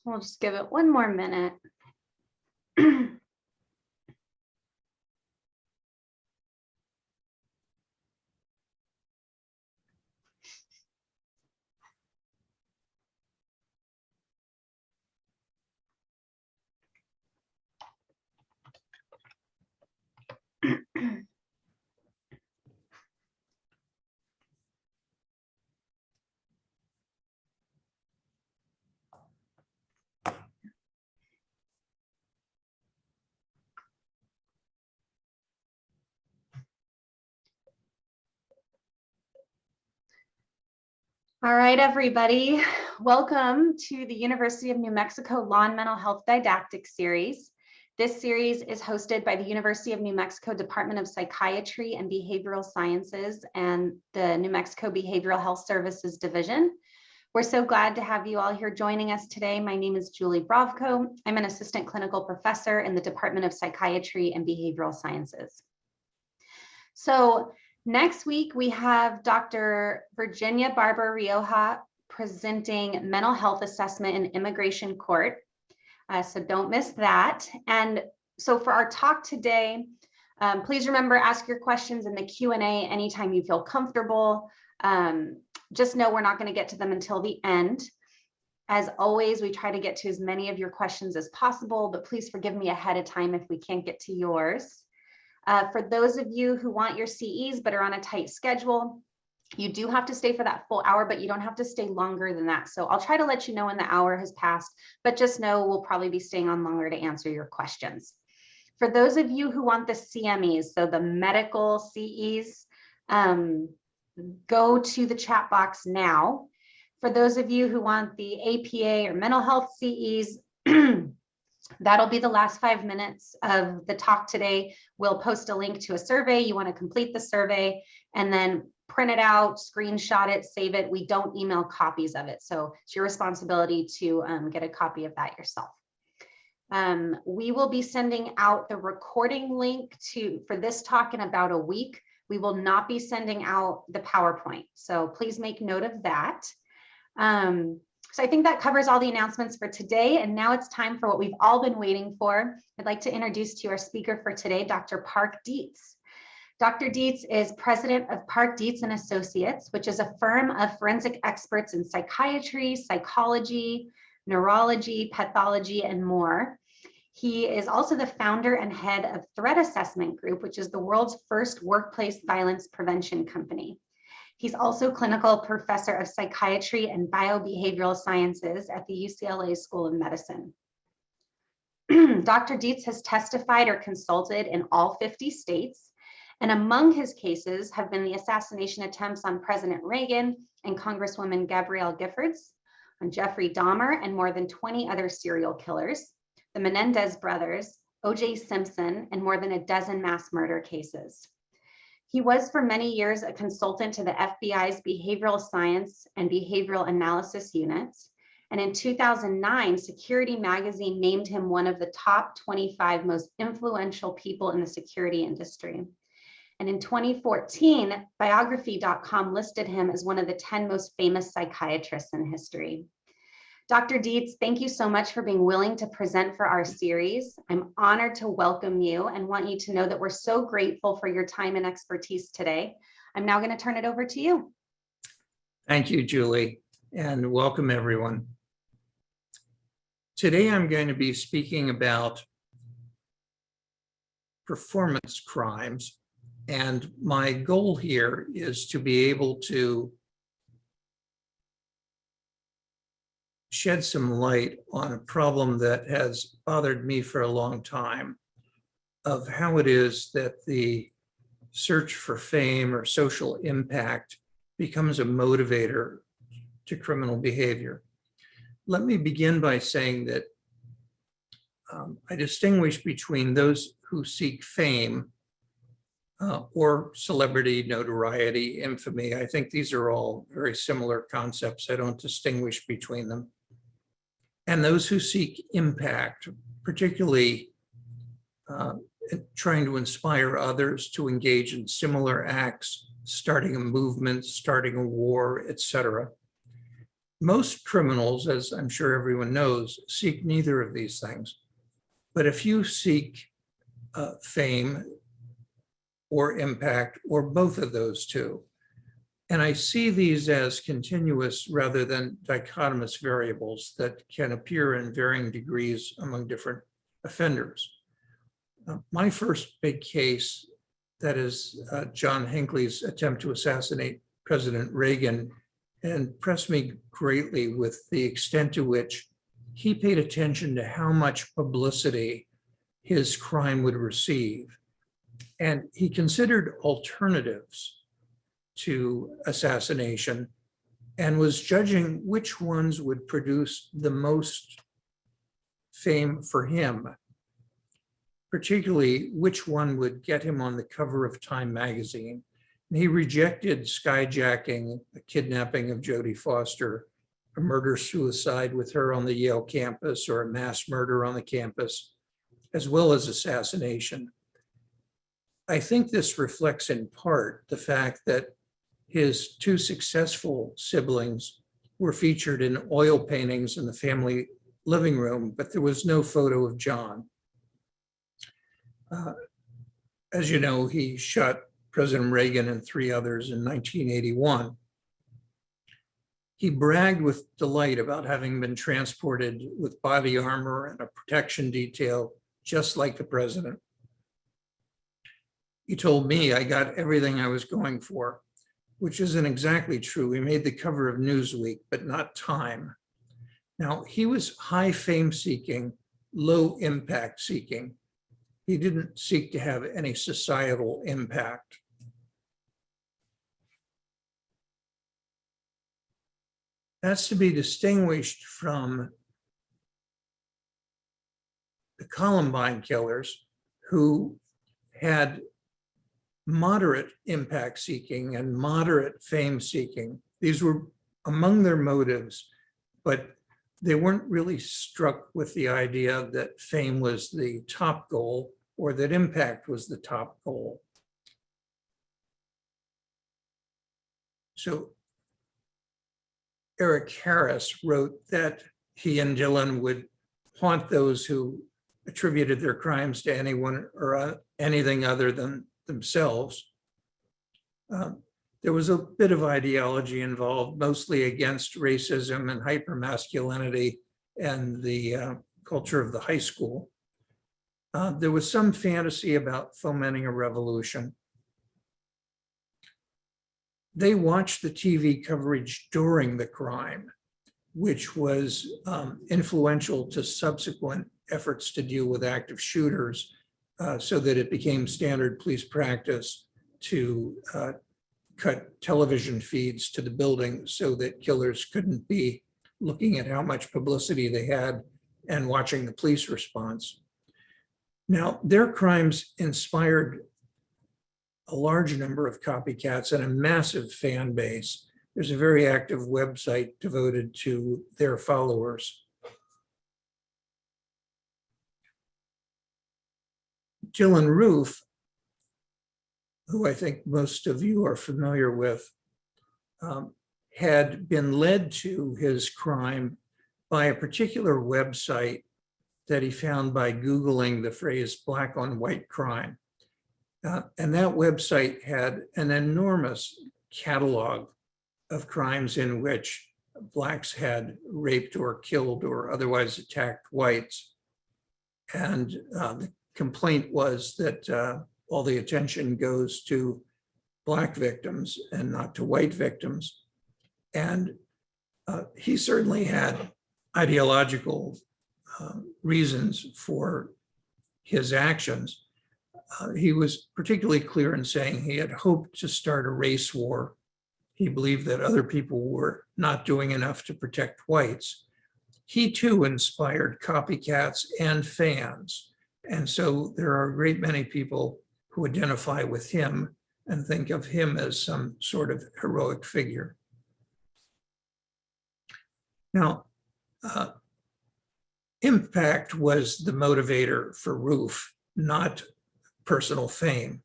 We'll just give it one more minute. All right, everybody. Welcome to the University of New Mexico Law and Mental Health Didactic Series. This series is hosted by the University of New Mexico Department of Psychiatry and Behavioral Sciences and the New Mexico Behavioral Health Services Division. We're so glad to have you all here joining us today. My name is Julie Brovko. I'm an assistant clinical professor in the Department of Psychiatry and Behavioral Sciences. So next week, we have Dr. Virginia Barber-Rioja presenting mental health assessment in immigration court. So don't miss that. And so for our talk today, please remember, ask your questions in the Q&A anytime you feel comfortable. Just know we're not going to get to them until the end. As always, we try to get to as many of your questions as possible, but please forgive me ahead of time if we can't get to yours. For those of you who want your CEs but are on a tight schedule, you do have to stay for that full hour, but you don't have to stay longer than that. So I'll try to let you know when the hour has passed, but just know we'll probably be staying on longer to answer your questions. For those of you who want the CMEs, so the medical CEs, go to the chat box now. For those of you who want the APA or mental health CEs, that'll be the last 5 minutes of the talk today. We'll post a link to a survey. You want to complete the survey and then print it out, screenshot it, save it. We don't email copies of it. So it's your responsibility to get a copy of that yourself. We will be sending out the recording link for this talk in about a week. We will not be sending out the PowerPoint. So please make note of that. So I think that covers all the announcements for today. And now it's time for what we've all been waiting for. I'd like to introduce to you our speaker for today, Dr. Park Dietz. Dr. Dietz is president of Park Dietz and Associates, which is a firm of forensic experts in psychiatry, psychology, neurology, pathology, and more. He is also the founder and head of Threat Assessment Group, which is the world's first workplace violence prevention company. He's also clinical professor of psychiatry and biobehavioral sciences at the UCLA School of Medicine. Dr. Dietz has testified or consulted in all 50 states, and among his cases have been the assassination attempts on President Reagan and Congresswoman Gabrielle Giffords, on Jeffrey Dahmer and more than 20 other serial killers, the Menendez brothers, O.J. Simpson, and more than a dozen mass murder cases. He was for many years a consultant to the FBI's Behavioral Science and Behavioral Analysis units. And in 2009, Security Magazine named him one of the top 25 most influential people in the security industry. And in 2014, biography.com listed him as one of the 10 most famous psychiatrists in history. Dr. Dietz, thank you so much for being willing to present for our series. I'm honored to welcome you and want you to know that we're so grateful for your time and expertise today. I'm now going to turn it over to you. Thank you, Julie, and welcome everyone. Today I'm going to be speaking about performance crimes, and my goal here is to be able to shed some light on a problem that has bothered me for a long time, of how it is that the search for fame or social impact becomes a motivator to criminal behavior. Let me begin by saying that I distinguish between those who seek fame or celebrity, notoriety, infamy. I think these are all very similar concepts. I don't distinguish between them. And those who seek impact, particularly trying to inspire others to engage in similar acts, starting a movement, starting a war, etc. most criminals, as I'm sure everyone knows, seek neither of these things. But if you seek fame or impact or both of those two, and I see these as continuous rather than dichotomous variables that can appear in varying degrees among different offenders. My first big case, that is John Hinckley's attempt to assassinate President Reagan, impressed me greatly with the extent to which he paid attention to how much publicity his crime would receive. And he considered alternatives to assassination and was judging which ones would produce the most fame for him, particularly which one would get him on the cover of Time magazine. And he rejected skyjacking, a kidnapping of Jodie Foster, a murder-suicide with her on the Yale campus, or a mass murder on the campus, as well as assassination. I think this reflects in part the fact that his two successful siblings were featured in oil paintings in the family living room, but there was no photo of John. As you know, he shot President Reagan and 3 others in 1981. He bragged with delight about having been transported with body armor and a protection detail, just like the president. He told me, "I got everything I was going for," which isn't exactly true. He made the cover of Newsweek, but not Time. Now, he was high fame seeking, low impact seeking. He didn't seek to have any societal impact. That's to be distinguished from the Columbine killers, who had moderate impact seeking and moderate fame seeking. These were among their motives, but they weren't really struck with the idea that fame was the top goal or that impact was the top goal. So Eric Harris wrote that he and Dylan would haunt those who attributed their crimes to anyone or anything other than themselves. There was a bit of ideology involved, mostly against racism and hypermasculinity and the culture of the high school. There was some fantasy about fomenting a revolution. They watched the TV coverage during the crime, which was influential to subsequent efforts to deal with active shooters, so that it became standard police practice to cut television feeds to the building so that killers couldn't be looking at how much publicity they had and watching the police response. Now, their crimes inspired a large number of copycats and a massive fan base. There's a very active website devoted to their followers. Dylan Roof, who I think most of you are familiar with, had been led to his crime by a particular website that he found by Googling the phrase black on white crime. And that website had an enormous catalog of crimes in which Blacks had raped or killed or otherwise attacked whites. And the complaint was that all the attention goes to Black victims and not to white victims. And he certainly had ideological reasons for his actions. He was particularly clear in saying he had hoped to start a race war. He believed that other people were not doing enough to protect whites. He too inspired copycats and fans. And so there are a great many people who identify with him and think of him as some sort of heroic figure. Now, impact was the motivator for Roof, not personal fame.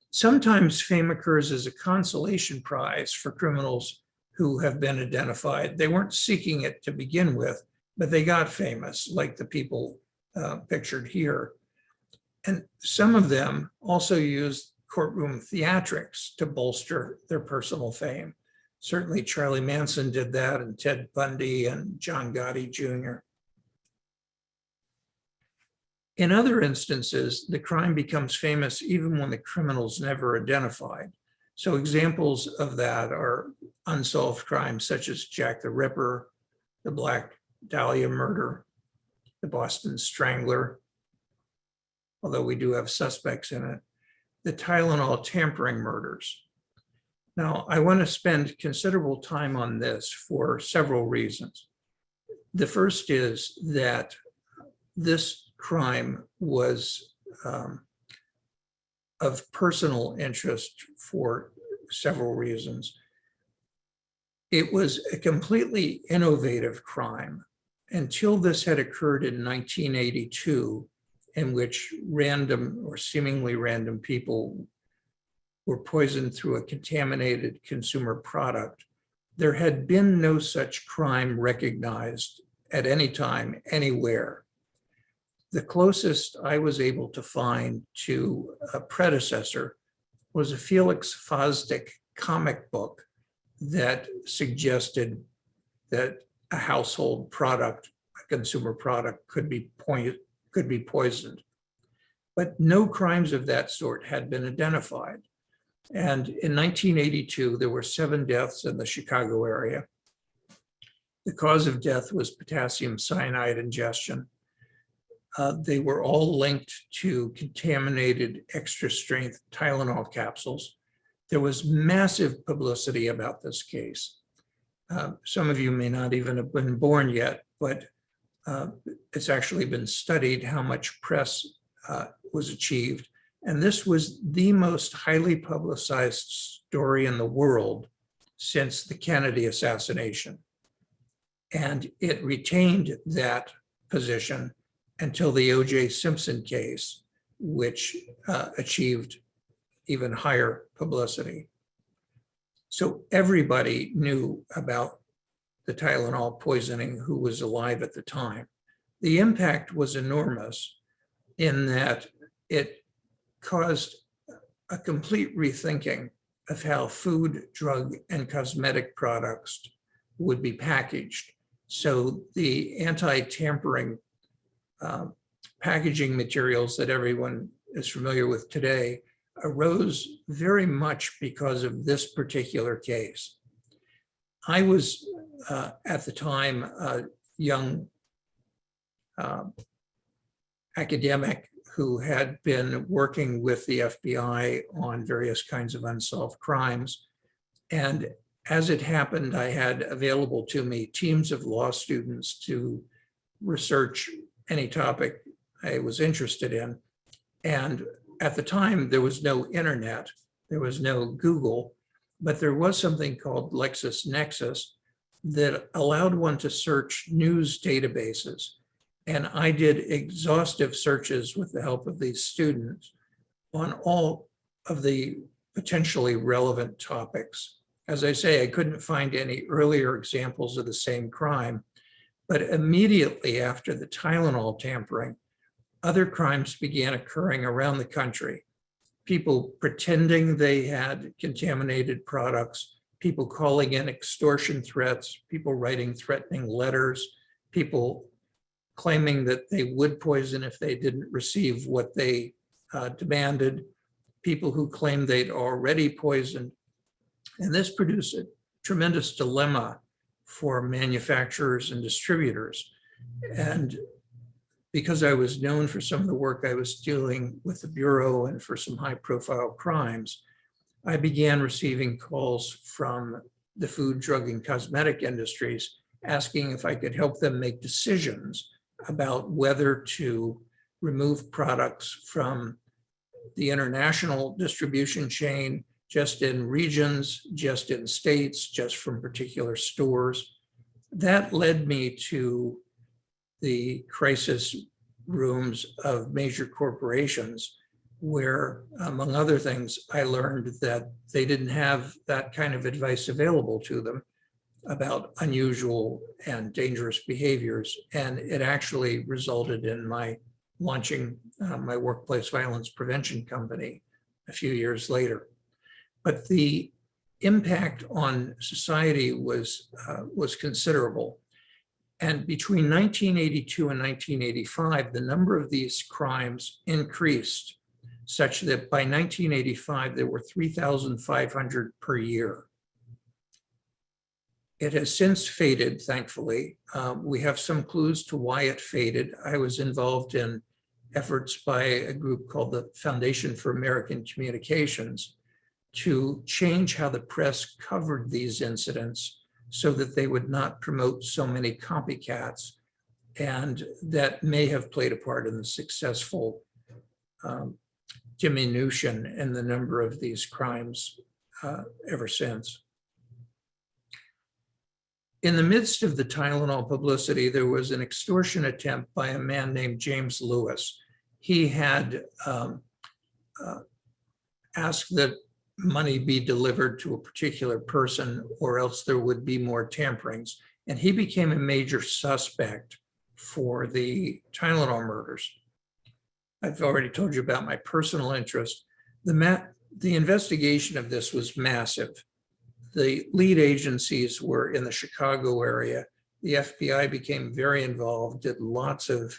Sometimes fame occurs as a consolation prize for criminals who have been identified. They weren't seeking it to begin with, but they got famous, like the people pictured here. And some of them also used courtroom theatrics to bolster their personal fame. Certainly Charlie Manson did that, and Ted Bundy and John Gotti Jr. In other instances, the crime becomes famous even when the criminal's never identified. So examples of that are unsolved crimes such as Jack the Ripper, the Black Dahlia murder, the Boston Strangler, although we do have suspects in it, the Tylenol tampering murders. Now, I want to spend considerable time on this for several reasons. The first is that this crime was of personal interest for several reasons. It was a completely innovative crime until this had occurred in 1982, in which random or seemingly random people were poisoned through a contaminated consumer product. There had been no such crime recognized at any time, anywhere. The closest I was able to find to a predecessor was a Felix Fosdick comic book that suggested that a household product, a consumer product, could be poisoned. But no crimes of that sort had been identified. And in 1982, there were 7 deaths in the Chicago area. The cause of death was potassium cyanide ingestion. They were all linked to contaminated extra strength Tylenol capsules. There was massive publicity about this case. Some of you may not even have been born yet, but it's actually been studied how much press was achieved. And this was the most highly publicized story in the world since the Kennedy assassination. And it retained that position until the O.J. Simpson case, which achieved even higher publicity. So everybody knew about the Tylenol poisoning who was alive at the time. The impact was enormous in that it caused a complete rethinking of how food, drug, and cosmetic products would be packaged. So the anti-tampering packaging materials that everyone is familiar with today arose very much because of this particular case. I was at the time a young academic who had been working with the FBI on various kinds of unsolved crimes. And as it happened, I had available to me teams of law students to research any topic I was interested in. And at the time, there was no internet, there was no Google, but there was something called LexisNexis that allowed one to search news databases. And I did exhaustive searches with the help of these students on all of the potentially relevant topics. As I say, I couldn't find any earlier examples of the same crime, but immediately after the Tylenol tampering, other crimes began occurring around the country. People pretending they had contaminated products, people calling in extortion threats, people writing threatening letters, people claiming that they would poison if they didn't receive what they demanded, people who claimed they'd already poisoned. And this produced a tremendous dilemma for manufacturers and distributors. And because I was known for some of the work I was doing with the Bureau and for some high-profile crimes, I began receiving calls from the food, drug, and cosmetic industries asking if I could help them make decisions about whether to remove products from the international distribution chain, just in regions, just in states, just from particular stores. That led me to the crisis rooms of major corporations, where, among other things, I learned that they didn't have that kind of advice available to them. about unusual and dangerous behaviors. And it actually resulted in my launching my workplace violence prevention company a few years later. But the impact on society was considerable. And between 1982 and 1985, the number of these crimes increased such that by 1985, there were 3,500 per year. It has since faded, thankfully. We have some clues to why it faded. I was involved in efforts by a group called the Foundation for American Communications to change how the press covered these incidents so that they would not promote so many copycats. And that may have played a part in the successful diminution in the number of these crimes ever since. In the midst of the Tylenol publicity, there was an extortion attempt by a man named James Lewis. He had asked that money be delivered to a particular person or else there would be more tamperings. And he became a major suspect for the Tylenol murders. I've already told you about my personal interest. The investigation of this was massive. The lead agencies were in the Chicago area. The FBI became very involved, did lots of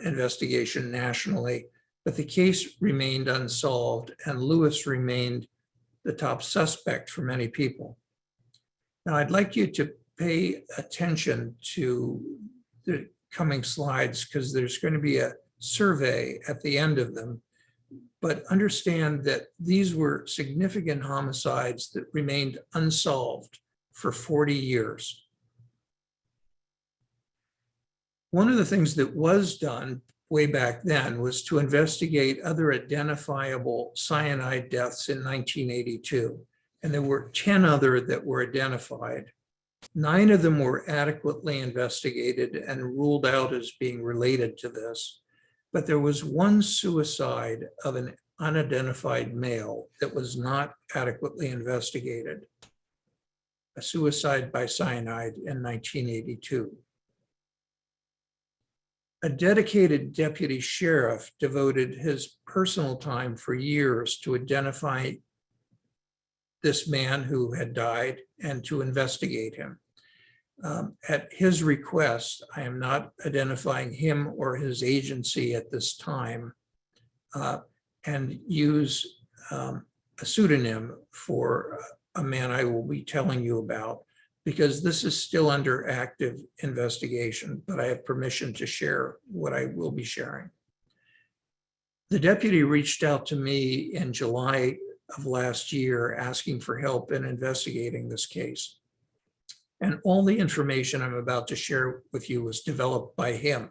investigation nationally, but the case remained unsolved and Lewis remained the top suspect for many people. Now, I'd like you to pay attention to the coming slides because there's going to be a survey at the end of them, but understand that these were significant homicides that remained unsolved for 40 years. One of the things that was done way back then was to investigate other identifiable cyanide deaths in 1982. And there were 10 other that were identified. 9 of them were adequately investigated and ruled out as being related to this. But there was one suicide of an unidentified male that was not adequately investigated, a suicide by cyanide in 1982. A dedicated deputy sheriff devoted his personal time for years to identify this man who had died and to investigate him. At his request, I am not identifying him or his agency at this time, and use a pseudonym for a man I will be telling you about, because this is still under active investigation, but I have permission to share what I will be sharing. The deputy reached out to me in July of last year asking for help in investigating this case. And all the information I'm about to share with you was developed by him.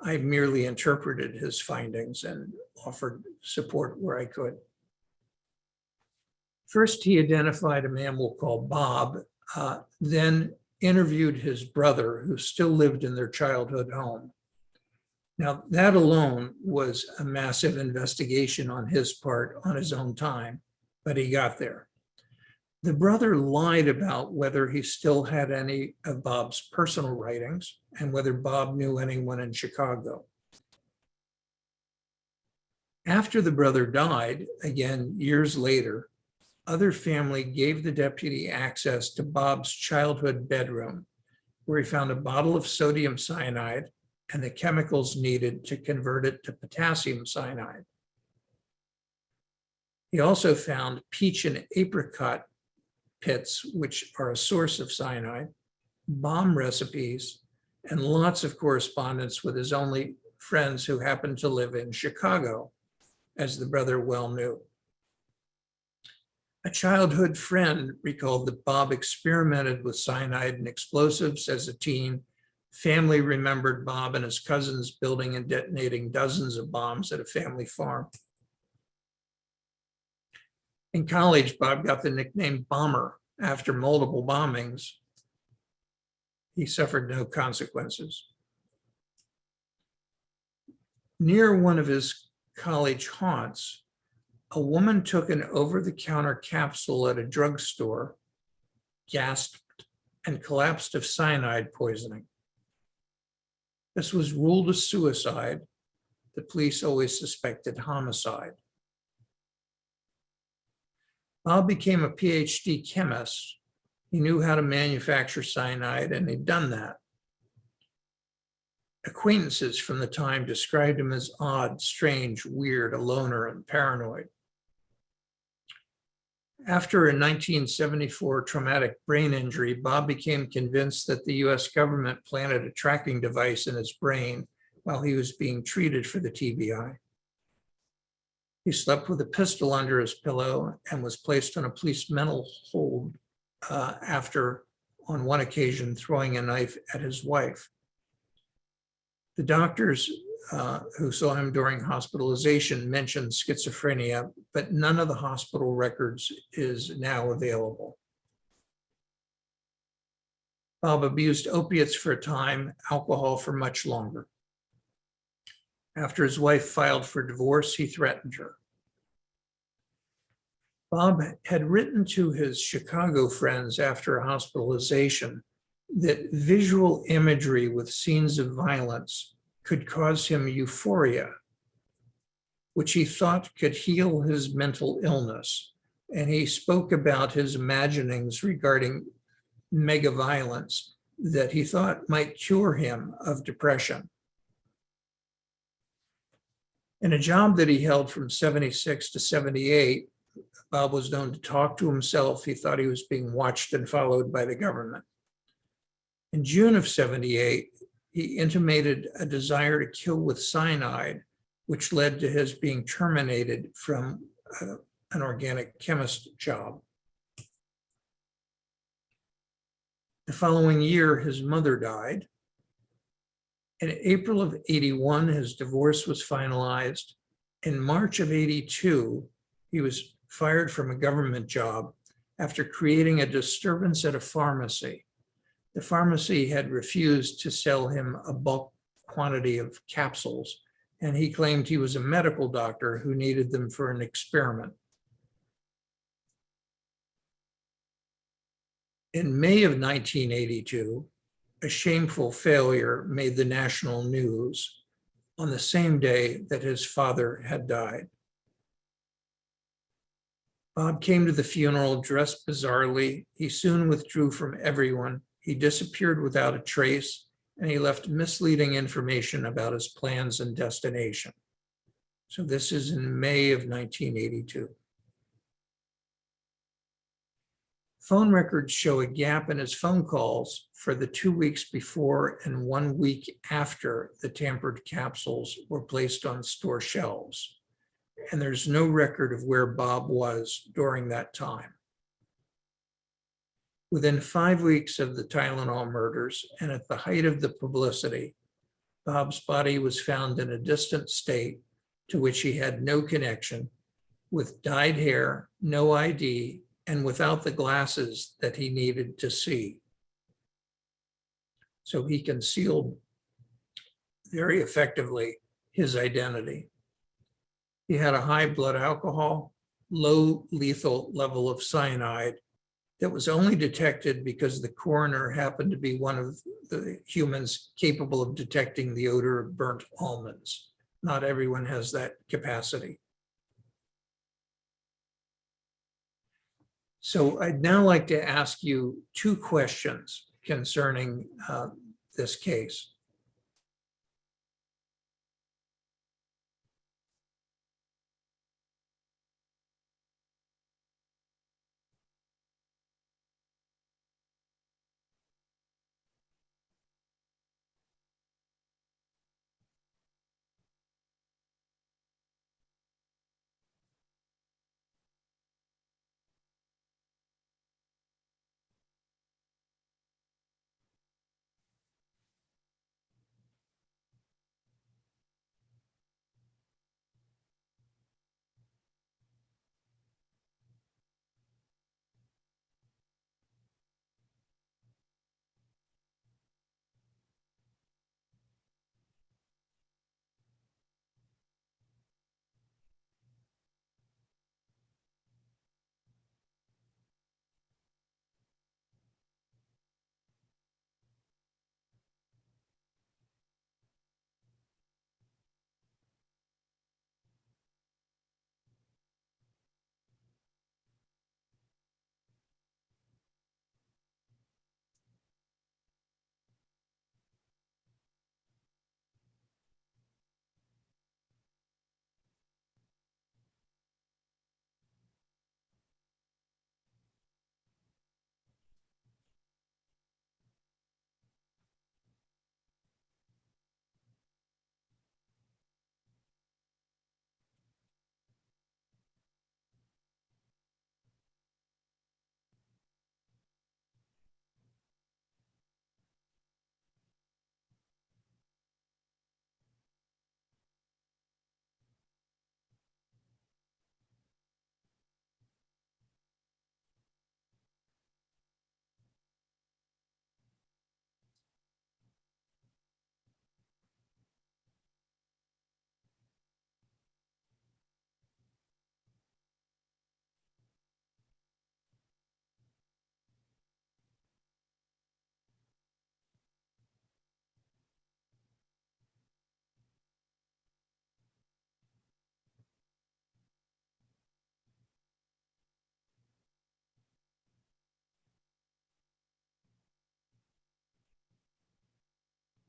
I merely interpreted his findings and offered support where I could. First, he identified a man we'll call Bob, then interviewed his brother who still lived in their childhood home. Now, that alone was a massive investigation on his part on his own time, but he got there. The brother lied about whether he still had any of Bob's personal writings and whether Bob knew anyone in Chicago. After the brother died, again, years later, other family gave the deputy access to Bob's childhood bedroom, where he found a bottle of sodium cyanide and the chemicals needed to convert it to potassium cyanide. He also found peach and apricot pits, which are a source of cyanide, bomb recipes, and lots of correspondence with his only friends who happened to live in Chicago, as the brother well knew. A childhood friend recalled that Bob experimented with cyanide and explosives as a teen. Family remembered Bob and his cousins building and detonating dozens of bombs at a family farm. In college, Bob got the nickname Bomber after multiple bombings. He suffered no consequences. Near one of his college haunts, a woman took an over-the-counter capsule at a drugstore, gasped, and collapsed of cyanide poisoning. This was ruled a suicide. The police always suspected homicide. Bob became a Ph.D. chemist. He knew how to manufacture cyanide, and he'd done that. Acquaintances from the time described him as odd, strange, weird, a loner, and paranoid. After a 1974 traumatic brain injury, Bob became convinced that the US government planted a tracking device in his brain while he was being treated for the TBI. He slept with a pistol under his pillow and was placed on a police mental hold after, on one occasion, throwing a knife at his wife. The doctors who saw him during hospitalization mentioned schizophrenia, but none of the hospital records is now available. Bob abused opiates for a time, alcohol for much longer. After his wife filed for divorce, he threatened her. Bob had written to his Chicago friends after a hospitalization that visual imagery with scenes of violence could cause him euphoria, which he thought could heal his mental illness. And he spoke about his imaginings regarding mega violence that he thought might cure him of depression. In a job that he held from 76 to 78, Bob was known to talk to himself. He thought he was being watched and followed by the government. In June of 78, he intimated a desire to kill with cyanide, which led to his being terminated from an organic chemist job. The following year, his mother died. In April of 81, his divorce was finalized. In March of 82, he was fired from a government job after creating a disturbance at a pharmacy. The pharmacy had refused to sell him a bulk quantity of capsules, and he claimed he was a medical doctor who needed them for an experiment. In May of 1982, a shameful failure made the national news on the same day that his father had died. Bob came to the funeral dressed bizarrely. He soon withdrew from everyone. He disappeared without a trace, and he left misleading information about his plans and destination. So this is in May of 1982. Phone records show a gap in his phone calls for the 2 weeks before and 1 week after the tampered capsules were placed on store shelves. And there's no record of where Bob was during that time. Within 5 weeks of the Tylenol murders and at the height of the publicity, Bob's body was found in a distant state to which he had no connection, with dyed hair, no ID, and without the glasses that he needed to see. So he concealed very effectively his identity. He had a high blood alcohol, low lethal level of cyanide that was only detected because the coroner happened to be one of the humans capable of detecting the odor of burnt almonds. Not everyone has that capacity. So I'd now like to ask you 2 questions concerning this case.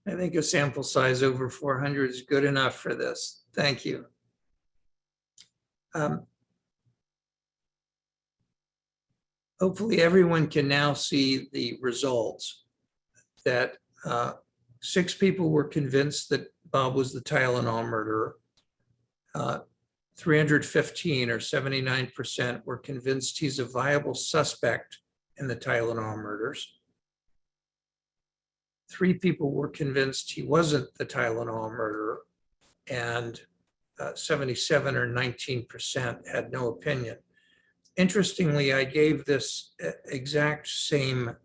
I think a sample size over 400 is good enough for this. Thank you. Hopefully everyone can now see the results that 6 people were convinced that Bob was the Tylenol murderer. 315 or 79% were convinced he's a viable suspect in the Tylenol murders. 3 people were convinced he wasn't the Tylenol murderer, and 77 or 19% had no opinion. Interestingly, I gave this exact same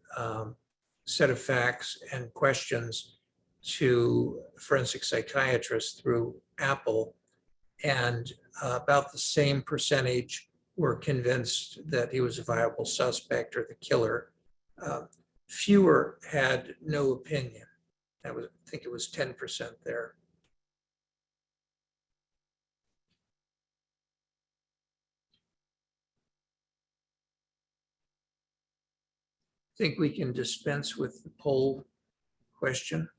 set of facts and questions to forensic psychiatrists through Apple, and about the same percentage were convinced that he was a viable suspect or the killer. Fewer had no opinion. I think it was 10% there. I think we can dispense with the poll question.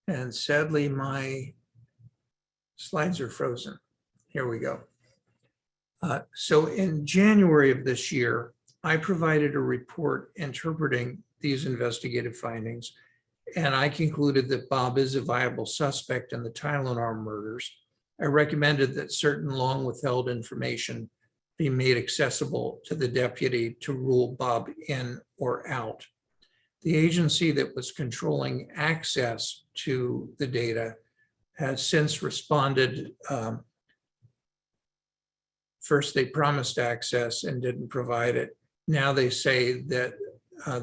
And sadly, my slides are frozen. Here we go. So in January of this year, I provided a report interpreting these investigative findings, and I concluded that Bob is a viable suspect in the Tylenol murders. I recommended that certain long withheld information be made accessible to the deputy to rule Bob in or out. The agency that was controlling access to the data has since responded. First, they promised access and didn't provide it. Now they say that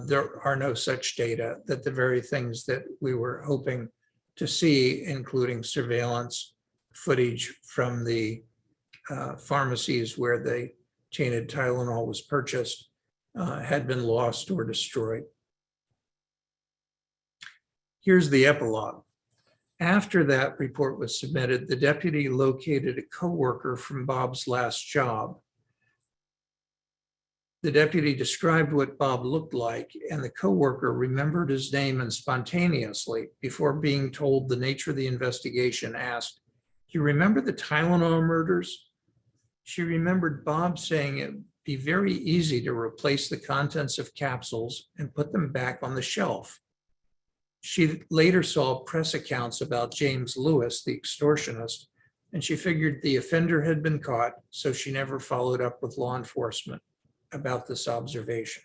there are no such data, that the very things that we were hoping to see, including surveillance footage from the pharmacies where the tainted Tylenol was purchased, had been lost or destroyed. Here's the epilogue. After that report was submitted, the deputy located a coworker from Bob's last job. The deputy described what Bob looked like, and the coworker remembered his name and spontaneously, before being told the nature of the investigation, asked, "You remember the Tylenol murders?" She remembered Bob saying it would be very easy to replace the contents of capsules and put them back on the shelf. She later saw press accounts about James Lewis, the extortionist, and she figured the offender had been caught, so she never followed up with law enforcement about this observation.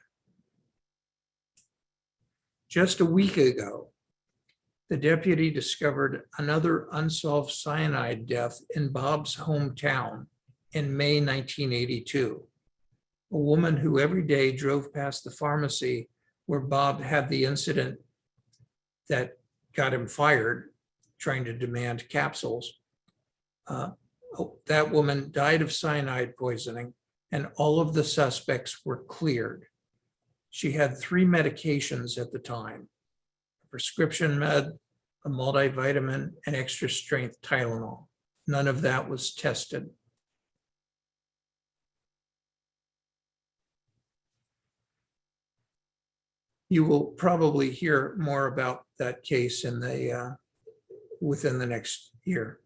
Just a week ago, the deputy discovered another unsolved cyanide death in Bob's hometown in May 1982. A woman who every day drove past the pharmacy where Bob had the incident that got him fired, trying to demand capsules. That woman died of cyanide poisoning, and all of the suspects were cleared. She had 3 medications at the time: a prescription med, a multivitamin, and extra strength Tylenol. None of that was tested. You will probably hear more about that case in the within the next year.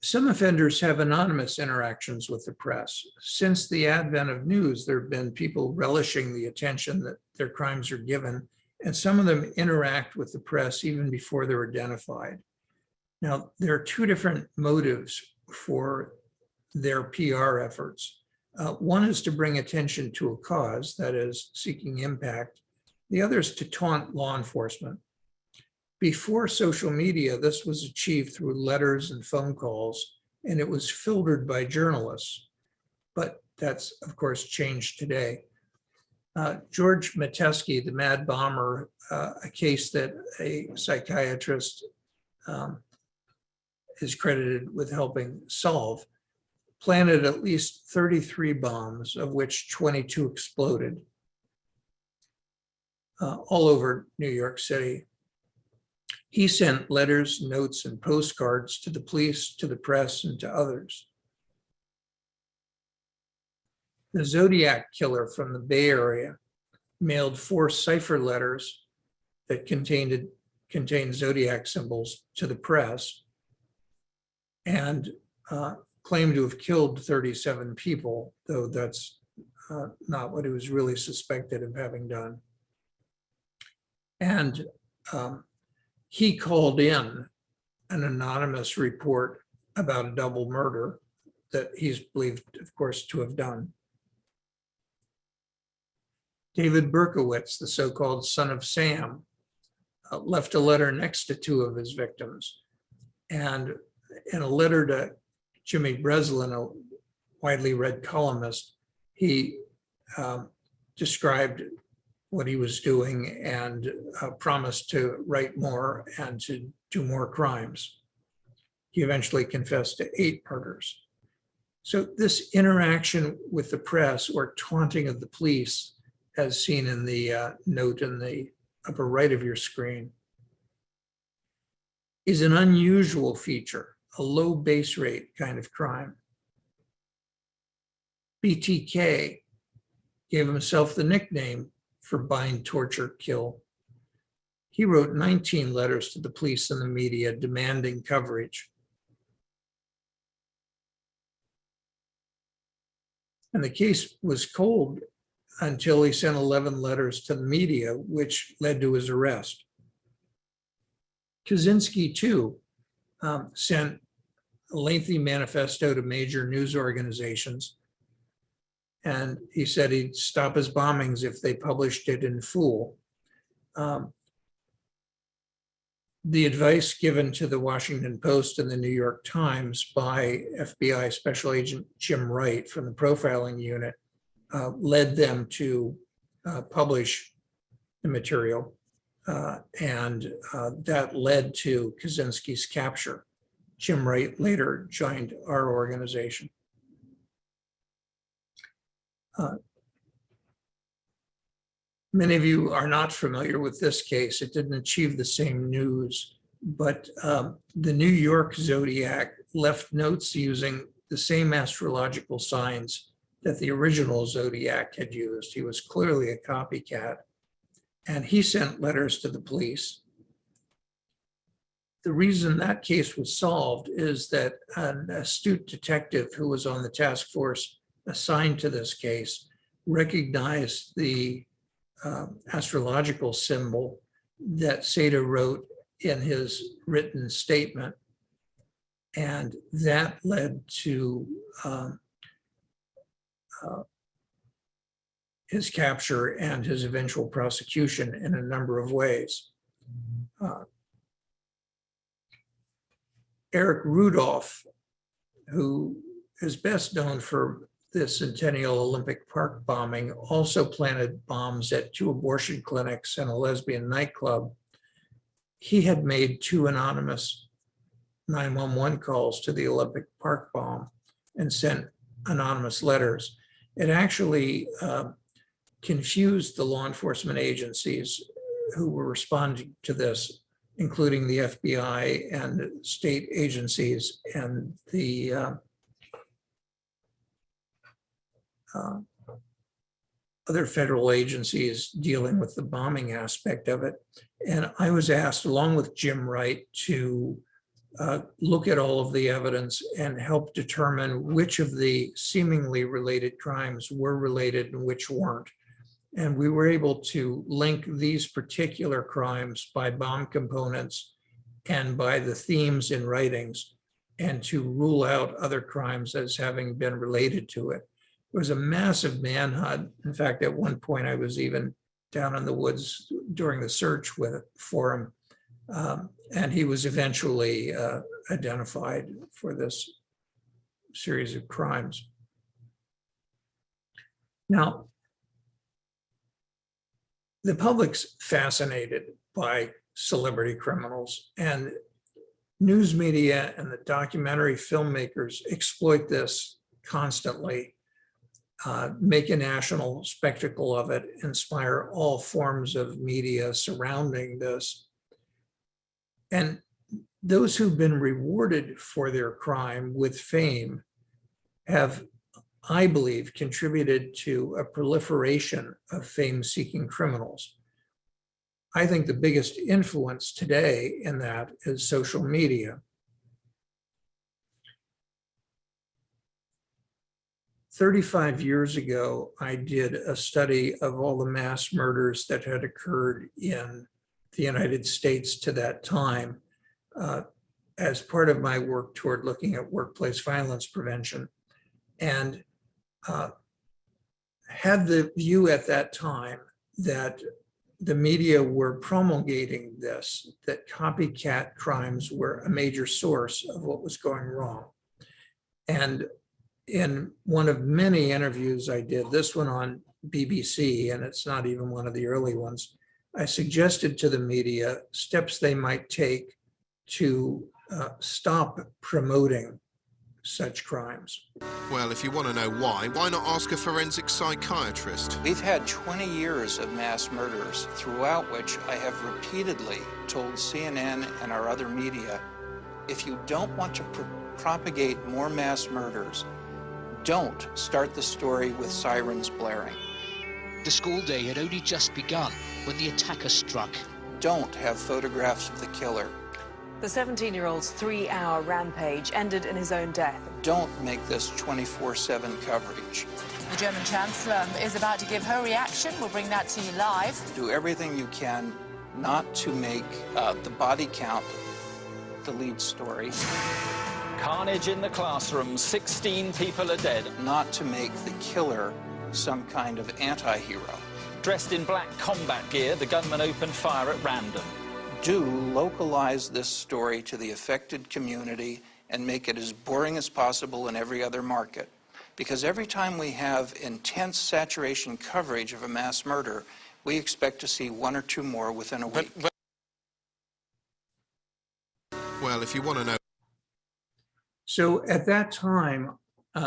Some offenders have anonymous interactions with the press. Since the advent of news, there have been people relishing the attention that their crimes are given, and some of them interact with the press even before they're identified. Now, there are 2 different motives for their PR efforts. One is to bring attention to a cause, that is, seeking impact. The other is to taunt law enforcement. Before social media, this was achieved through letters and phone calls, and it was filtered by journalists. But that's, of course, changed today. George Metesky, the Mad Bomber, a case that a psychiatrist is credited with helping solve, planted at least 33 bombs, of which 22 exploded. all over New York City. He sent letters, notes, and postcards to the police, to the press, and to others. The Zodiac killer from the Bay Area mailed 4 cipher letters that contained Zodiac symbols to the press and claimed to have killed 37 people, though that's not what he was really suspected of having done. And he called in an anonymous report about a double murder that he's believed, of course, to have done. David Berkowitz, the so-called son of Sam, left a letter next to 2 of his victims. And in a letter to Jimmy Breslin, a widely read columnist, he described what he was doing and promised to write more and to do more crimes. He eventually confessed to 8 murders. So this interaction with the press, or taunting of the police, as seen in the note in the upper right of your screen, is an unusual feature, a low base rate kind of crime. BTK gave himself the nickname for bind, torture, kill. He wrote 19 letters to the police and the media demanding coverage. And the case was cold until he sent 11 letters to the media, which led to his arrest. Kaczynski, too, sent a lengthy manifesto to major news organizations. And he said he'd stop his bombings if they published it in full. The advice given to the Washington Post and the New York Times by FBI Special Agent Jim Wright from the profiling unit led them to publish the material. And that led to Kaczynski's capture. Jim Wright later joined our organization. Many of you are not familiar with this case. It didn't achieve the same news, but the New York Zodiac left notes using the same astrological signs that the original Zodiac had used. He was clearly a copycat, and he sent letters to the police. The reason that case was solved is that an astute detective who was on the task force assigned to this case recognized the astrological symbol that Seda wrote in his written statement. And that led to his capture and his eventual prosecution in a number of ways. Eric Rudolph, who is best known for the Centennial Olympic Park bombing, also planted bombs at 2 abortion clinics and a lesbian nightclub. He had made 2 anonymous 911 calls to the Olympic Park bomb and sent anonymous letters. It actually confused the law enforcement agencies who were responding to this, including the FBI and state agencies and the other federal agencies dealing with the bombing aspect of it. And I was asked, along with Jim Wright, to look at all of the evidence and help determine which of the seemingly related crimes were related and which weren't. And we were able to link these particular crimes by bomb components and by the themes in writings, and to rule out other crimes as having been related to it. It was a massive manhunt. In fact, at one point, I was even down in the woods during the search for him. And he was eventually identified for this series of crimes. Now, the public's fascinated by celebrity criminals, and news media and the documentary filmmakers exploit this constantly. make a national spectacle of it, inspire all forms of media surrounding this. And those who've been rewarded for their crime with fame have, I believe, contributed to a proliferation of fame-seeking criminals. I think the biggest influence today in that is social media. 35 years ago, I did a study of all the mass murders that had occurred in the United States to that time, as part of my work toward looking at workplace violence prevention, and had the view at that time that the media were promulgating this, that copycat crimes were a major source of what was going wrong. And in one of many interviews I did, this one on BBC, and it's not even one of the early ones, I suggested to the media steps they might take to stop promoting such crimes. Well, if you want to know why not ask a forensic psychiatrist? We've had 20 years of mass murders, throughout which I have repeatedly told CNN and our other media, if you don't want to propagate more mass murders, don't start the story with sirens blaring. The school day had only just begun when the attacker struck. Don't have photographs of the killer. The 17-year-old's 3-hour rampage ended in his own death. Don't make this 24/7 coverage. The German Chancellor is about to give her reaction. We'll bring that to you live. Do everything you can not to make the body count the lead story. Carnage in the classroom, 16 people are dead. Not to make the killer some kind of anti-hero. Dressed in black combat gear, the gunman opened fire at random. Do localize this story to the affected community and make it as boring as possible in every other market. Because every time we have intense saturation coverage of a mass murder, we expect to see 1 or 2 more within a week. Well, if you want to know. So at that time,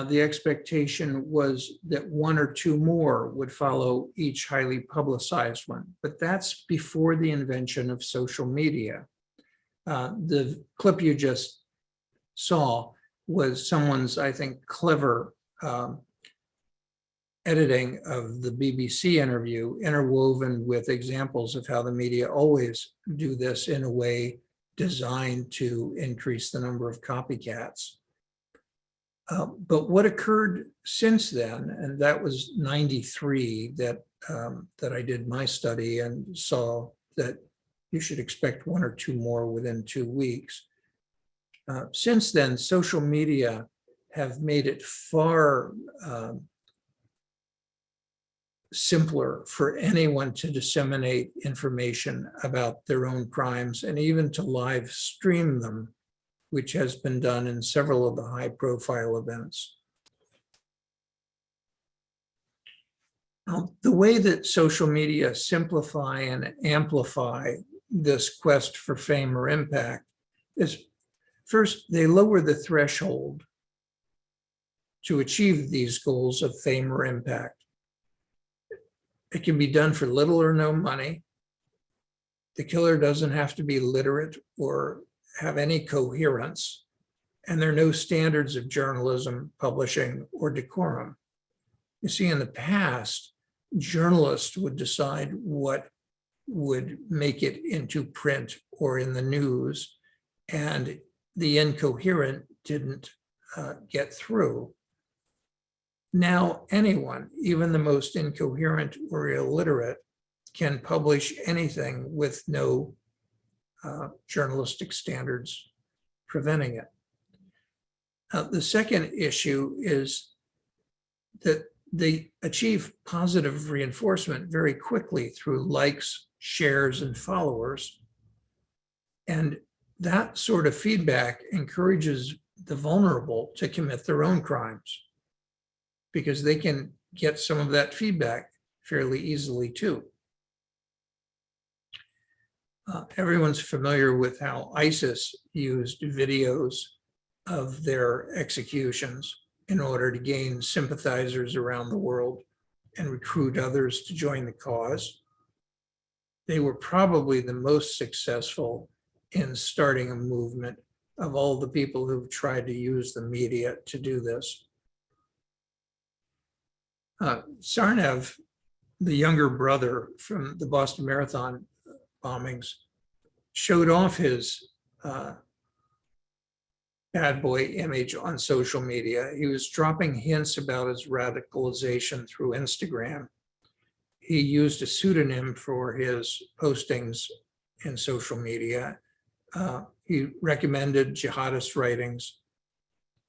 the expectation was that 1 or 2 more would follow each highly publicized one, but that's before the invention of social media. The clip you just saw was someone's, I think, clever editing of the BBC interview, interwoven with examples of how the media always do this in a way designed to increase the number of copycats. But what occurred since then, and that was 93 that I did my study and saw that you should expect 1 or 2 more within 2 weeks. Since then, social media have made it far simpler for anyone to disseminate information about their own crimes and even to live stream them, which has been done in several of the high-profile events. The way that social media simplify and amplify this quest for fame or impact is, first, they lower the threshold to achieve these goals of fame or impact. It can be done for little or no money. The killer doesn't have to be literate or have any coherence, and there are no standards of journalism, publishing, or decorum. You see, in the past, journalists would decide what would make it into print or in the news, and the incoherent didn't get through. Now, anyone, even the most incoherent or illiterate, can publish anything with no journalistic standards preventing it. The second issue is that they achieve positive reinforcement very quickly through likes, shares, and followers. And that sort of feedback encourages the vulnerable to commit their own crimes because they can get some of that feedback fairly easily too. Everyone's familiar with how ISIS used videos of their executions. in order to gain sympathizers around the world and recruit others to join the cause. They were probably the most successful in starting a movement of all the people who've tried to use the media to do this. Tsarnaev, the younger brother from the Boston Marathon bombings, showed off his bad boy image on social media. He was dropping hints about his radicalization through Instagram. He used a pseudonym for his postings in social media. He recommended jihadist writings.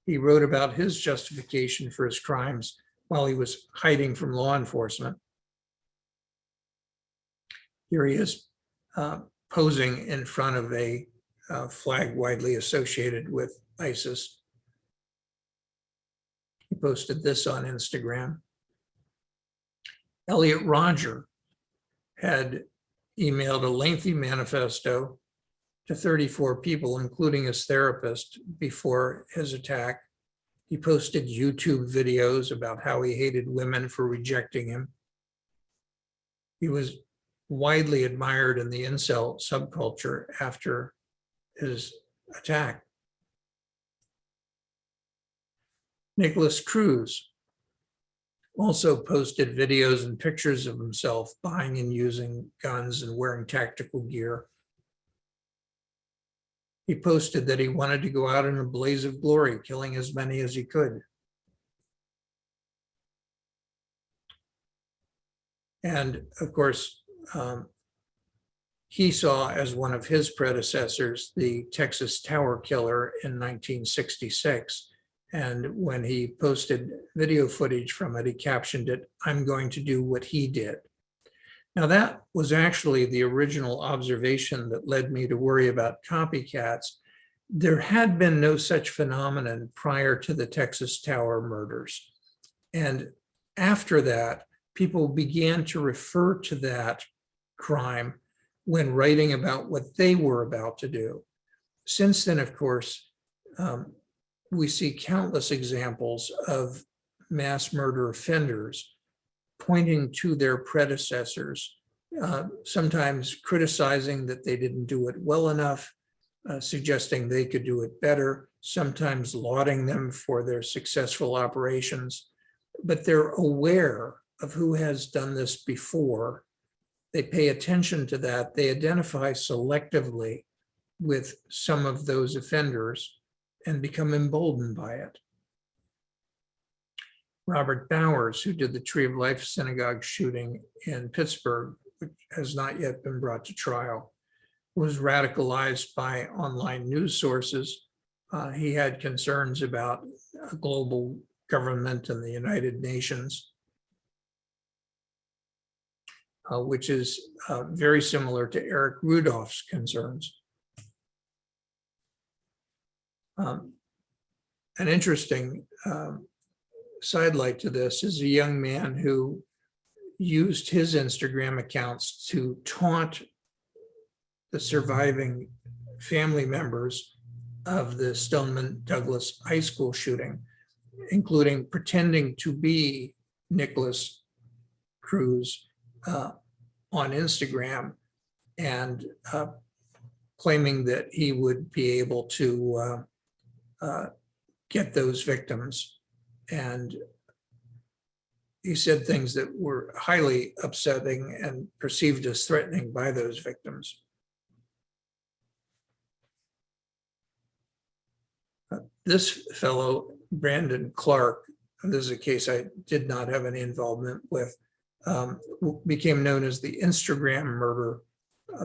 He wrote about his justification for his crimes while he was hiding from law enforcement. Here he is posing in front of a flag widely associated with ISIS. He posted this on Instagram. Elliot Rodger had emailed a lengthy manifesto to 34 people, including his therapist, before his attack. He posted YouTube videos about how he hated women for rejecting him. He was widely admired in the incel subculture after his attack. Nicholas Cruz also posted videos and pictures of himself buying and using guns and wearing tactical gear. He posted that he wanted to go out in a blaze of glory, killing as many as he could. And of course, he saw as one of his predecessors the Texas Tower Killer in 1966. And when he posted video footage from it, he captioned it, "I'm going to do what he did." Now, that was actually the original observation that led me to worry about copycats. There had been no such phenomenon prior to the Texas Tower murders. And after that, people began to refer to that crime when writing about what they were about to do. Since then, of course, we see countless examples of mass murder offenders pointing to their predecessors, sometimes criticizing that they didn't do it well enough, suggesting they could do it better, sometimes lauding them for their successful operations. But they're aware of who has done this before. They pay attention to that. They identify selectively with some of those offenders and become emboldened by it. Robert Bowers, who did the Tree of Life Synagogue shooting in Pittsburgh, which has not yet been brought to trial, was radicalized by online news sources. He had concerns about a global government and the United Nations, which is very similar to Eric Rudolph's concerns. An interesting sidelight to this is a young man who used his Instagram accounts to taunt the surviving family members of the Stoneman Douglas High School shooting, including pretending to be Nicholas Cruz on Instagram and claiming that he would be able to get those victims. And he said things that were highly upsetting and perceived as threatening by those victims. This fellow, Brandon Clark, and this is a case I did not have any involvement with, became known as the Instagram murder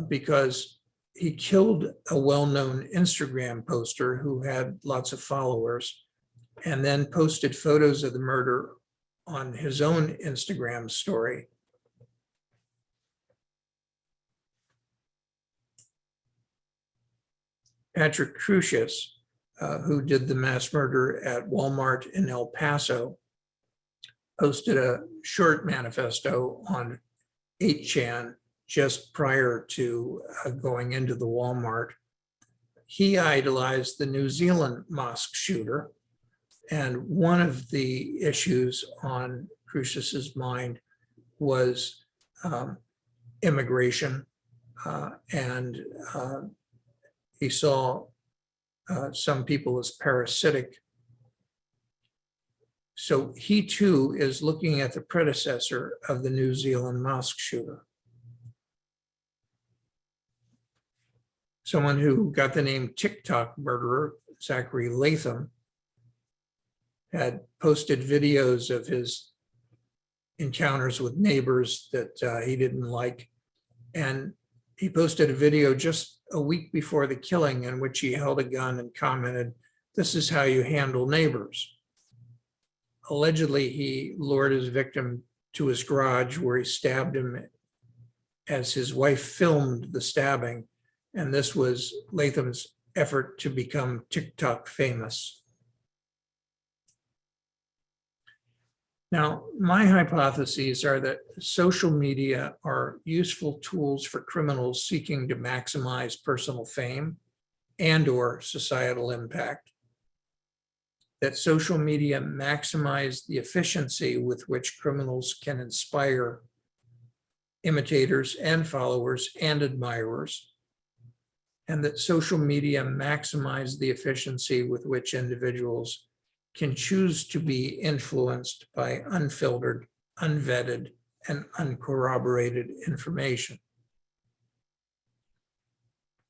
because he killed a well-known Instagram poster who had lots of followers and then posted photos of the murder on his own Instagram story. Patrick Crucius, who did the mass murder at Walmart in El Paso, posted a short manifesto on 8chan just prior to going into the Walmart. He idolized the New Zealand mosque shooter And one of the issues on Crucius's mind was immigration. And he saw some people as parasitic. So he too is looking at the predecessor of the New Zealand mosque shooter. Someone who got the name TikTok murderer, Zachary Latham, had posted videos of his encounters with neighbors that he didn't like. And he posted a video just a week before the killing in which he held a gun and commented, "This is how you handle neighbors." Allegedly, he lured his victim to his garage where he stabbed him as his wife filmed the stabbing. And this was Latham's effort to become TikTok famous. Now, my hypotheses are that social media are useful tools for criminals seeking to maximize personal fame and/or societal impact. That social media maximize the efficiency with which criminals can inspire imitators and followers and admirers. And that social media maximize the efficiency with which individuals can choose to be influenced by unfiltered, unvetted, and uncorroborated information.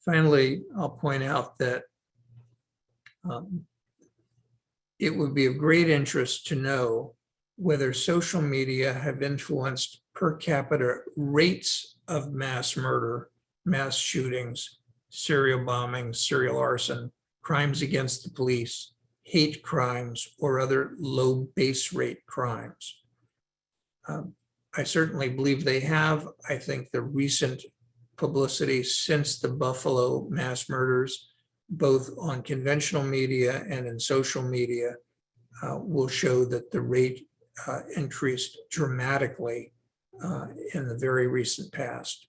Finally, I'll point out that it would be of great interest to know whether social media have influenced per capita rates of mass murder, mass shootings, serial bombings, serial arson, crimes against the police, hate crimes, or other low base rate crimes. I certainly believe they have. I think the recent publicity since the Buffalo mass murders, both on conventional media and in social media, will show that the rate increased dramatically in the very recent past,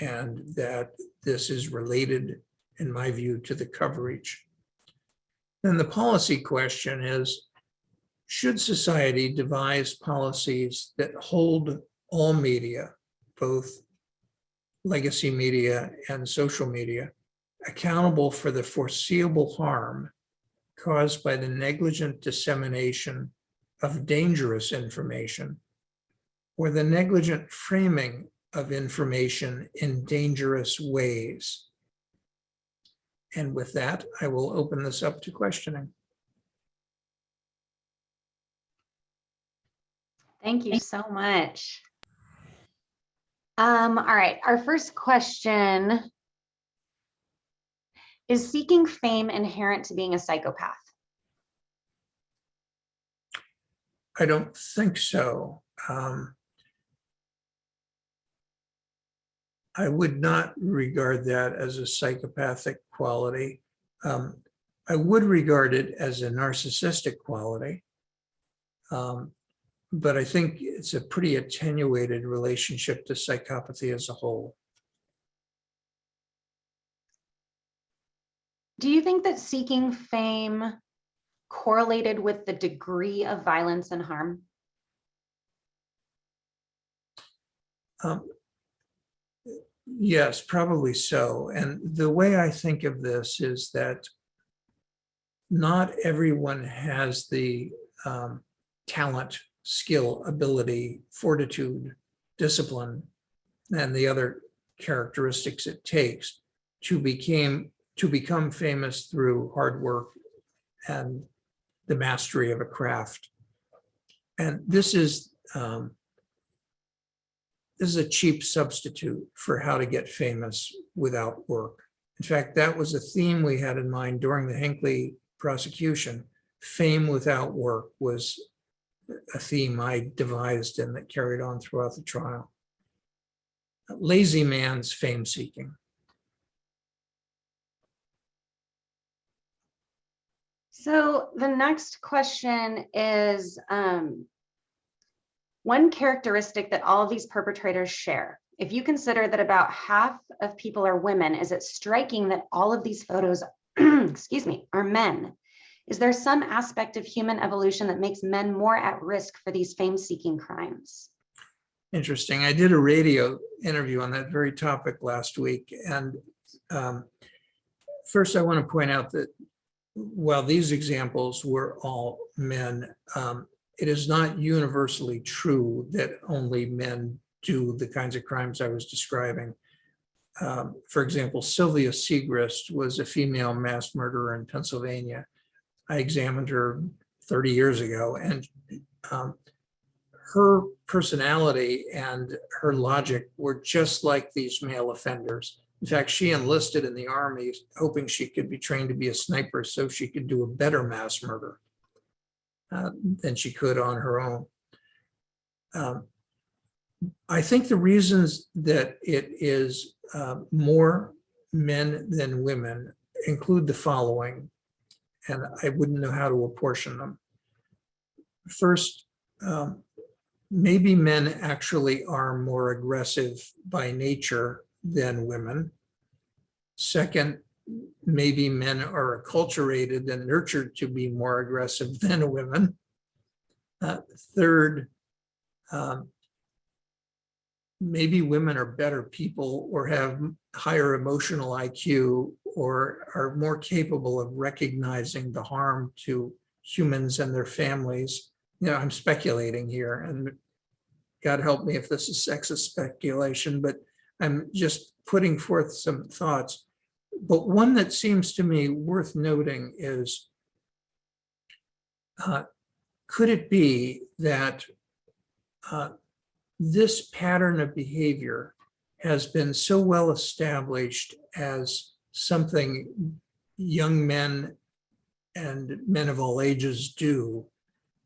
and that this is related, in my view, to the coverage. Then the policy question is, should society devise policies that hold all media, both legacy media and social media, accountable for the foreseeable harm caused by the negligent dissemination of dangerous information or the negligent framing of information in dangerous ways? And with that, I will open this up to questioning. Thank you so much. All right, our first question: is seeking fame inherent to being a psychopath? I don't think so. I would not regard that as a psychopathic quality. I would regard it as a narcissistic quality. But I think it's a pretty attenuated relationship to psychopathy as a whole. Do you think that seeking fame correlated with the degree of violence and harm? Yes, probably so. And the way I think of this is that not everyone has the talent, skill, ability, fortitude, discipline, and the other characteristics it takes to become famous through hard work and the mastery of a craft. And this is a cheap substitute for how to get famous without work. In fact, that was a theme we had in mind during the Hinckley prosecution. Fame without work was a theme I devised and that carried on throughout the trial. Lazy man's fame seeking. So the next question is, one characteristic that all of these perpetrators share. If you consider that about half of people are women, is it striking that all of these photos, excuse me, are men? Is there some aspect of human evolution that makes men more at risk for these fame-seeking crimes? Interesting. I did a radio interview on that very topic last week. And first, I want to point out that while these examples were all men, it is not universally true that only men do the kinds of crimes I was describing. For example, Sylvia Segrist was a female mass murderer in Pennsylvania. I examined her 30 years ago, and her personality and her logic were just like these male offenders. In fact, she enlisted in the Army hoping she could be trained to be a sniper so she could do a better mass murder than she could on her own. I think the reasons that it is more men than women include the following, and I wouldn't know how to apportion them. First, maybe men actually are more aggressive by nature than women. Second, maybe men are acculturated and nurtured to be more aggressive than women. Third, maybe women are better people or have higher emotional IQ or are more capable of recognizing the harm to humans and their families. You know, I'm speculating here, and God help me if this is sexist speculation, but I'm just putting forth some thoughts. But one that seems to me worth noting is, could it be that this pattern of behavior has been so well established as something young men and men of all ages do,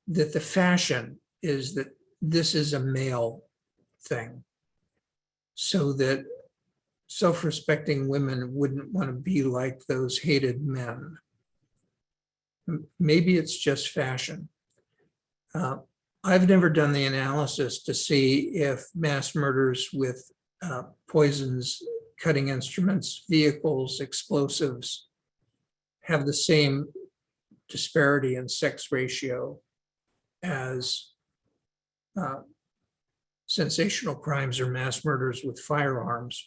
that the fashion is that this is a male thing, so that self-respecting women wouldn't want to be like those hated men? Maybe it's just fashion. I've never done the analysis to see if mass murders with poisons, cutting instruments, vehicles, explosives have the same disparity in sex ratio as sensational crimes or mass murders with firearms.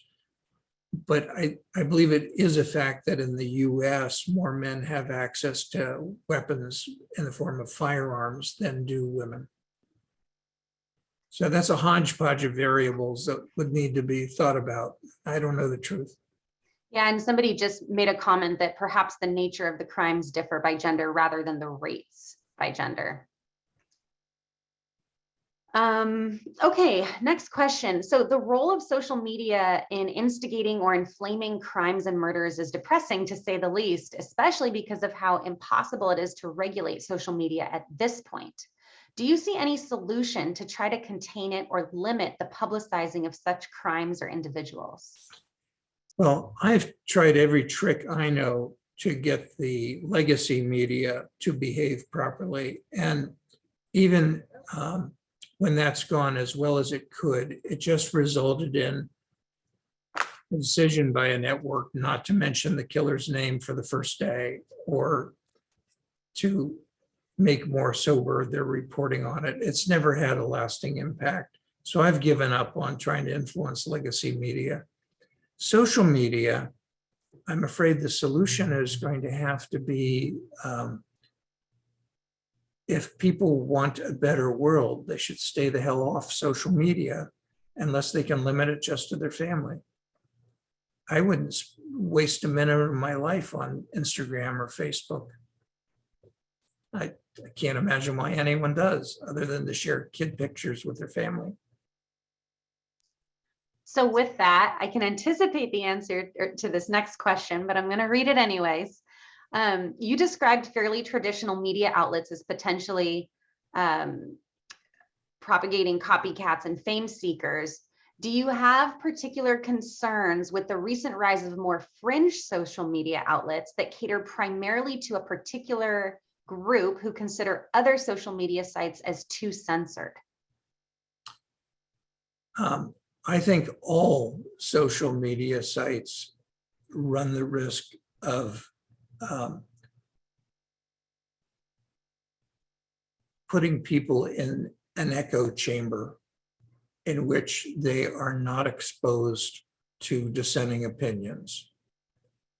But I believe it is a fact that in the US, more men have access to weapons in the form of firearms than do women. So that's a hodgepodge of variables that would need to be thought about. I don't know the truth. Yeah, and somebody just made a comment that perhaps the nature of the crimes differ by gender rather than the rates by gender. Okay, next question. So the role of social media in instigating or inflaming crimes and murders is depressing, to say the least, especially because of how impossible it is to regulate social media at this point. Do you see any solution to try to contain it or limit the publicizing of such crimes or individuals? Well, I've tried every trick I know to get the legacy media to behave properly. And even when that's gone as well as it could, it just resulted in a decision by a network not to mention the killer's name for the first day, or to make more sober their reporting on it. It's never had a lasting impact. So I've given up on trying to influence legacy media. Social media, I'm afraid the solution is going to have to be, if people want a better world, they should stay the hell off social media unless they can limit it just to their family. I wouldn't waste a minute of my life on Instagram or Facebook. I can't imagine why anyone does, other than to share kid pictures with their family. So with that, I can anticipate the answer to this next question, but I'm going to read it anyways. You described fairly traditional media outlets as potentially propagating copycats and fame seekers. Do you have particular concerns with the recent rise of more fringe social media outlets that cater primarily to a particular group who consider other social media sites as too censored? I think all social media sites run the risk of putting people in an echo chamber in which they are not exposed to dissenting opinions,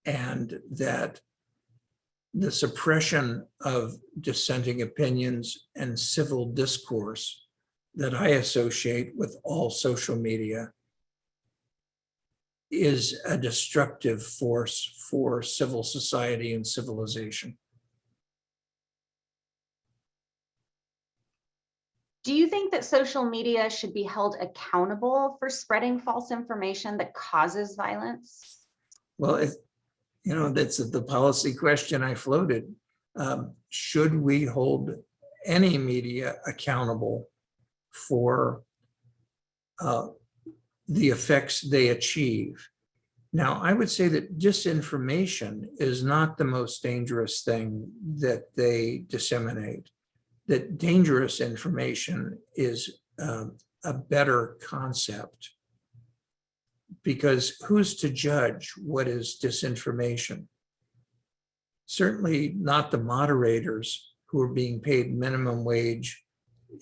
and that the suppression of dissenting opinions and civil discourse that I associate with all social media is a destructive force for civil society and civilization. Do you think that social media should be held accountable for spreading false information that causes violence? Well, that's the policy question I floated. Should we hold any media accountable for the effects they achieve? Now, I would say that disinformation is not the most dangerous thing that they disseminate. That dangerous information is a better concept, because who's to judge what is disinformation? Certainly not the moderators who are being paid minimum wage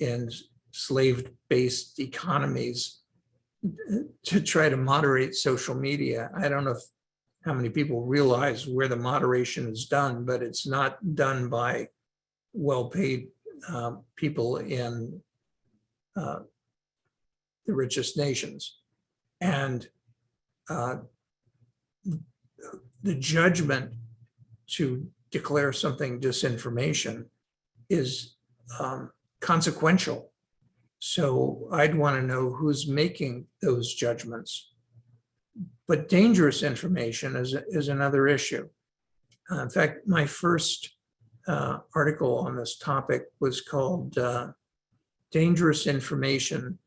in slave-based economies to try to moderate social media. I don't know how many people realize where the moderation is done, but it's not done by well-paid people in the richest nations. And the judgment to declare something disinformation is consequential. So I'd want to know who's making those judgments. But dangerous information is another issue. In fact, my first article on this topic was called Dangerous Information,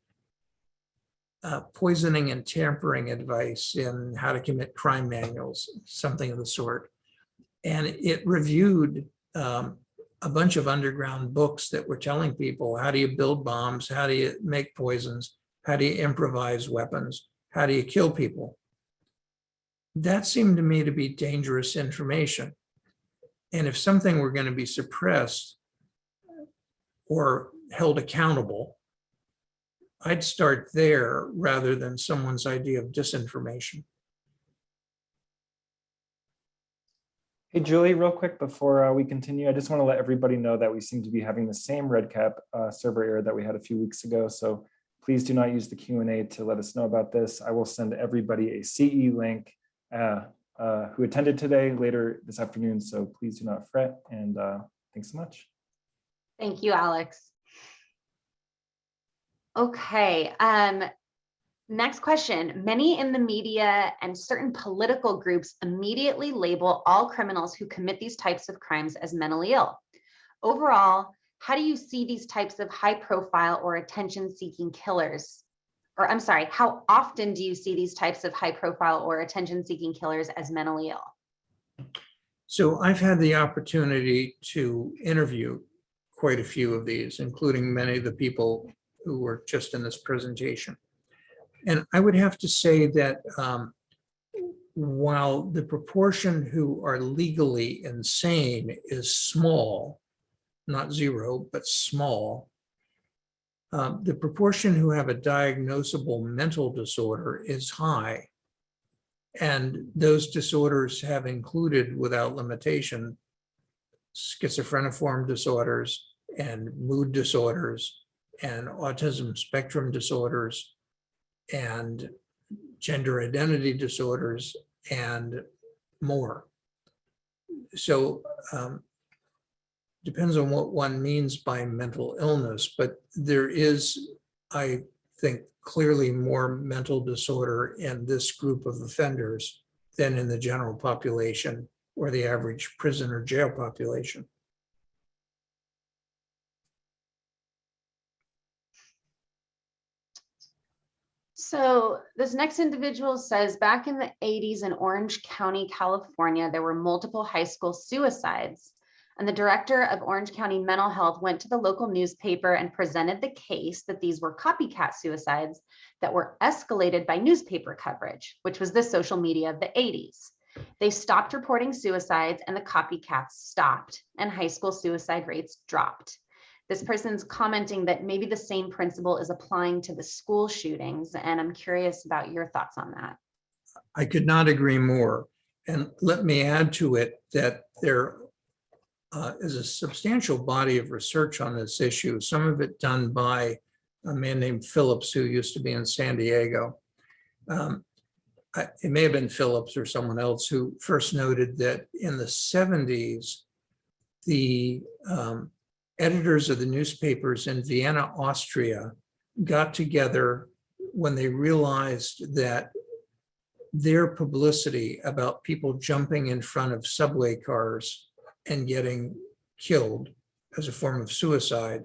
Poisoning and Tampering Advice in How to Commit Crime Manuals, something of the sort. And it reviewed a bunch of underground books that were telling people, how do you build bombs? How do you make poisons? How do you improvise weapons? How do you kill people? That seemed to me to be dangerous information. And if something were going to be suppressed or held accountable, I'd start there rather than someone's idea of disinformation. Hey, Julie, real quick before we continue, I just want to let everybody know that we seem to be having the same REDCap server error that we had a few weeks ago. So please do not use the Q&A to let us know about this. I will send everybody a CE link who attended today later this afternoon. So please do not fret, and thanks so much. Thank you, Alex. Okay, next question. Many in the media and certain political groups immediately label all criminals who commit these types of crimes as mentally ill. Overall, how do you see these types of high profile or attention-seeking killers? Or I'm sorry, how often do you see these types of high profile or attention-seeking killers as mentally ill? So I've had the opportunity to interview quite a few of these, including many of the people who were just in this presentation. And I would have to say that while the proportion who are legally insane is small, not zero, but small, the proportion who have a diagnosable mental disorder is high. And those disorders have included, without limitation, schizophreniform disorders and mood disorders and autism spectrum disorders and gender identity disorders and more. So depends on what one means by mental illness, but there is, I think, clearly more mental disorder in this group of offenders than in the general population or the average prison or jail population. So this next individual says, back in the 80s in Orange County, California, there were multiple high school suicides. And the director of Orange County Mental Health went to the local newspaper and presented the case that these were copycat suicides that were escalated by newspaper coverage, which was the social media of the 80s. They stopped reporting suicides and the copycats stopped, and high school suicide rates dropped. This person's commenting that maybe the same principle is applying to the school shootings, and I'm curious about your thoughts on that. I could not agree more. And let me add to it that there is a substantial body of research on this issue, some of it done by a man named Phillips, who used to be in San Diego. It may have been Phillips or someone else who first noted that in the 70s, the editors of the newspapers in Vienna, Austria, got together when they realized that their publicity about people jumping in front of subway cars and getting killed as a form of suicide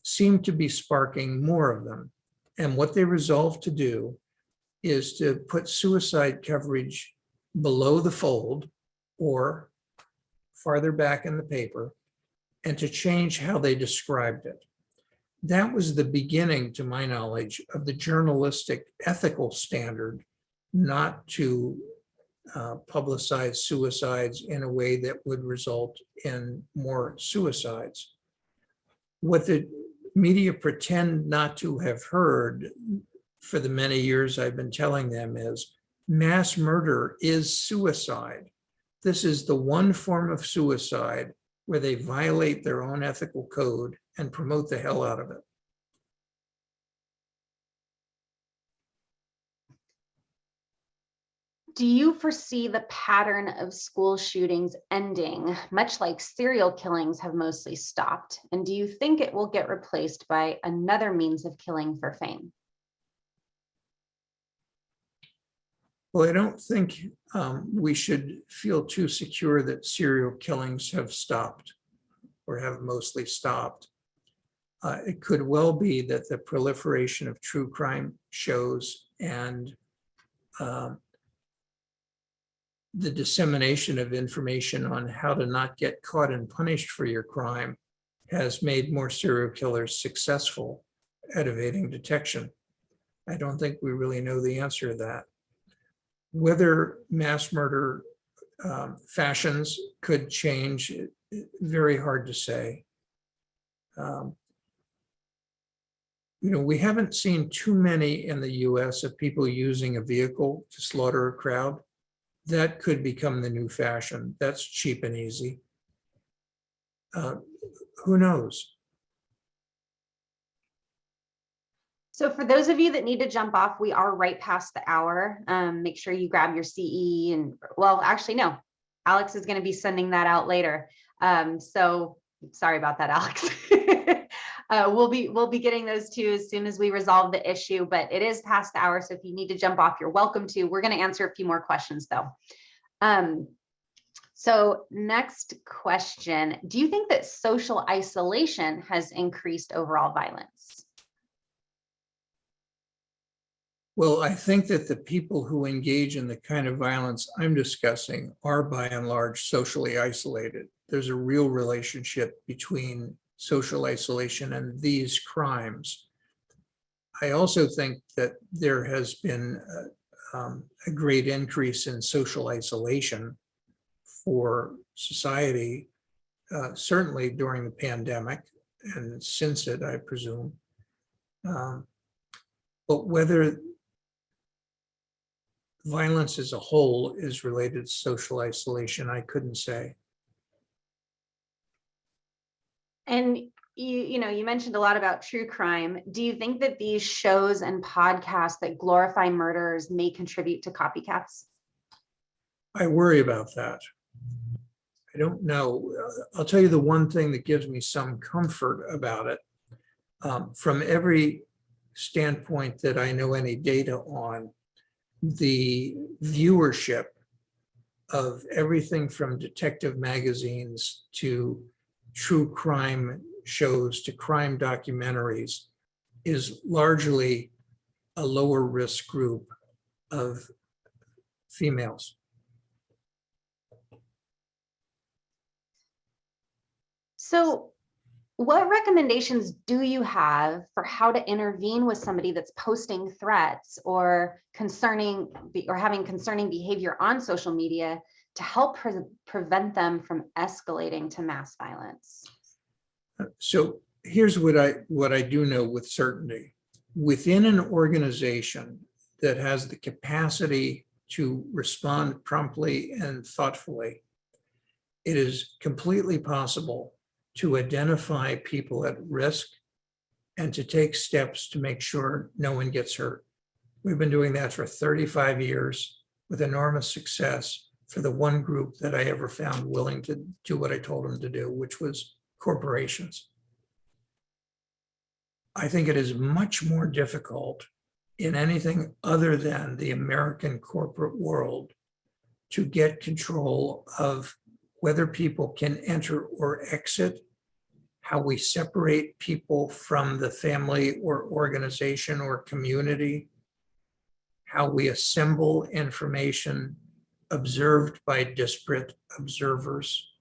seemed to be sparking more of them. And what they resolved to do is to put suicide coverage below the fold or farther back in the paper, and to change how they described it. That was the beginning, to my knowledge, of the journalistic ethical standard not to publicize suicides in a way that would result in more suicides. What the media pretend not to have heard for the many years I've been telling them is mass murder is suicide. This is the one form of suicide where they violate their own ethical code and promote the hell out of it. Do you foresee the pattern of school shootings ending, much like serial killings have mostly stopped? And do you think it will get replaced by another means of killing for fame? Well, I don't think we should feel too secure that serial killings have stopped or have mostly stopped. It could well be that the proliferation of true crime shows and the dissemination of information on how to not get caught and punished for your crime has made more serial killers successful at evading detection. I don't think we really know the answer to that. Whether mass murder fashions could change, very hard to say. We haven't seen too many in the US of people using a vehicle to slaughter a crowd. That could become the new fashion. That's cheap and easy. Who knows? So for those of you that need to jump off, we are right past the hour. Make sure you grab your CE and, well, actually, no, Alex is going to be sending that out later. So sorry about that, Alex. We'll be getting those to you as soon as we resolve the issue, but it is past the hour. So if you need to jump off, you're welcome to. We're going to answer a few more questions though. So next question, do you think that social isolation has increased overall violence? Well, I think that the people who engage in the kind of violence I'm discussing are by and large socially isolated. There's a real relationship between social isolation and these crimes. I also think that there has been a great increase in social isolation for society, certainly during the pandemic and since it, I presume. But whether violence as a whole is related to social isolation, I couldn't say. And you mentioned a lot about true crime. Do you think that these shows and podcasts that glorify murderers may contribute to copycats? I worry about that. I don't know. I'll tell you the one thing that gives me some comfort about it. From every standpoint that I know any data on, the viewership of everything from detective magazines to true crime shows to crime documentaries is largely a lower risk group of females. So what recommendations do you have for how to intervene with somebody that's posting threats or having concerning behavior on social media to help prevent them from escalating to mass violence? So here's what I do know with certainty. Within an organization that has the capacity to respond promptly and thoughtfully, it is completely possible to identify people at risk and to take steps to make sure no one gets hurt. We've been doing that for 35 years with enormous success for the one group that I ever found willing to do what I told them to do, which was corporations. I think it is much more difficult in anything other than the American corporate world to get control of whether people can enter or exit, how we separate people from the family or organization or community, how we assemble information observed by disparate observers,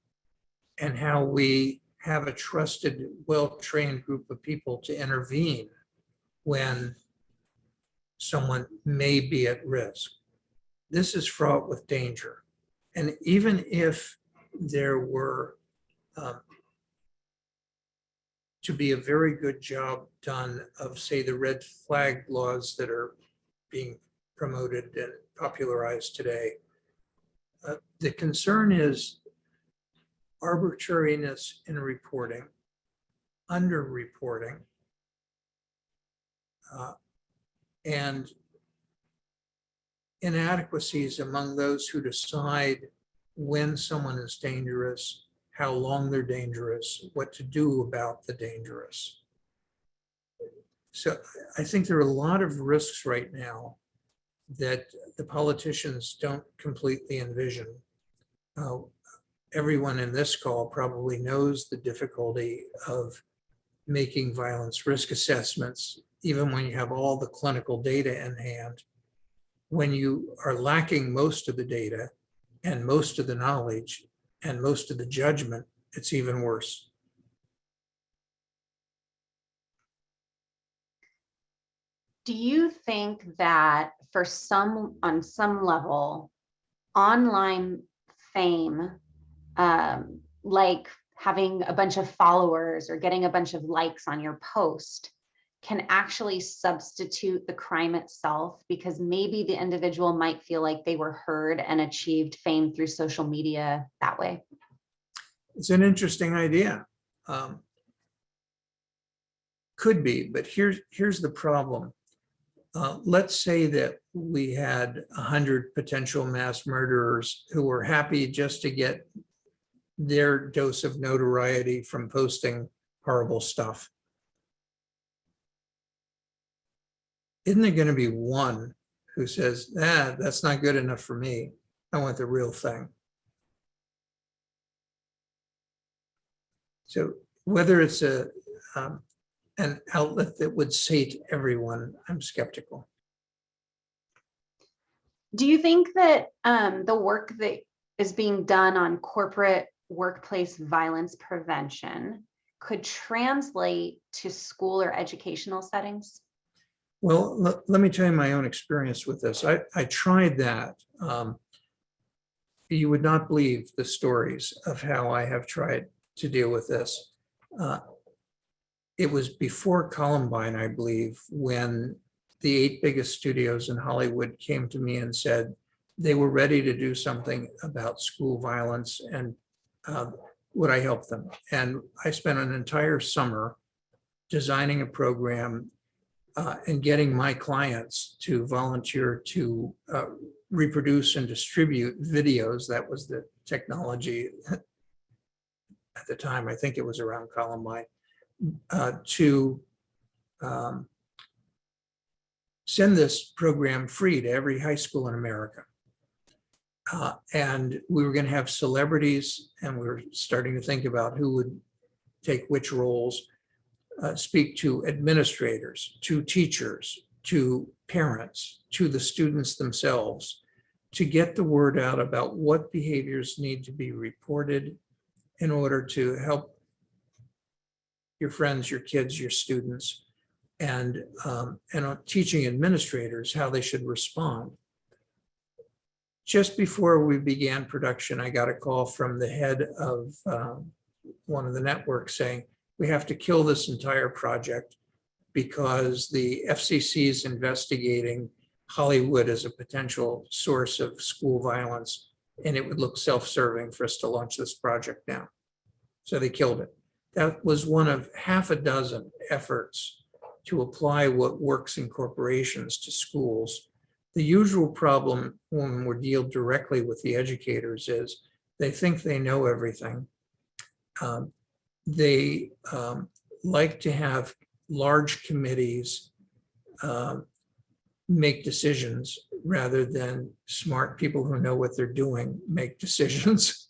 and how we have a trusted, well-trained group of people to intervene when someone may be at risk. This is fraught with danger. And even if there were to be a very good job done of, say, the red flag laws that are being promoted and popularized today, the concern is arbitrariness in reporting, under-reporting, and inadequacies among those who decide when someone is dangerous, how long they're dangerous, what to do about the dangerous. So I think there are a lot of risks right now that the politicians don't completely envision. Everyone in this call probably knows the difficulty of making violence risk assessments, even when you have all the clinical data in hand. When you are lacking most of the data and most of the knowledge and most of the judgment, it's even worse. Do you think that for some, on some level, online fame, like having a bunch of followers or getting a bunch of likes on your post, can actually substitute the crime itself, because maybe the individual might feel like they were heard and achieved fame through social media that way? It's an interesting idea. Could be, but here's the problem. Let's say that we had 100 potential mass murderers who were happy just to get their dose of notoriety from posting horrible stuff. Isn't there going to be one who says, that's not good enough for me, I want the real thing? So whether it's an outlet that would sate everyone, I'm skeptical. Do you think that the work that is being done on corporate workplace violence prevention could translate to school or educational settings? Well, let me tell you my own experience with this. I tried that. You would not believe the stories of how I have tried to deal with this. It was before Columbine, I believe, when the 8 biggest studios in Hollywood came to me and said they were ready to do something about school violence and would I help them? And I spent an entire summer designing a program and getting my clients to volunteer to reproduce and distribute videos. That was the technology at the time. I think it was around Columbine. To send this program free to every high school in America. And we were going to have celebrities, and we were starting to think about who would take which roles, speak to administrators, to teachers, to parents, to the students themselves, to get the word out about what behaviors need to be reported in order to help your friends, your kids, your students, and teaching administrators how they should respond. Just before we began production, I got a call from the head of one of the networks saying, we have to kill this entire project because the FCC is investigating Hollywood as a potential source of school violence, and it would look self-serving for us to launch this project now. So they killed it. That was one of half a dozen efforts to apply what works in corporations to schools. The usual problem when we deal directly with the educators is they think they know everything. They like to have large committees make decisions rather than smart people who know what they're doing make decisions.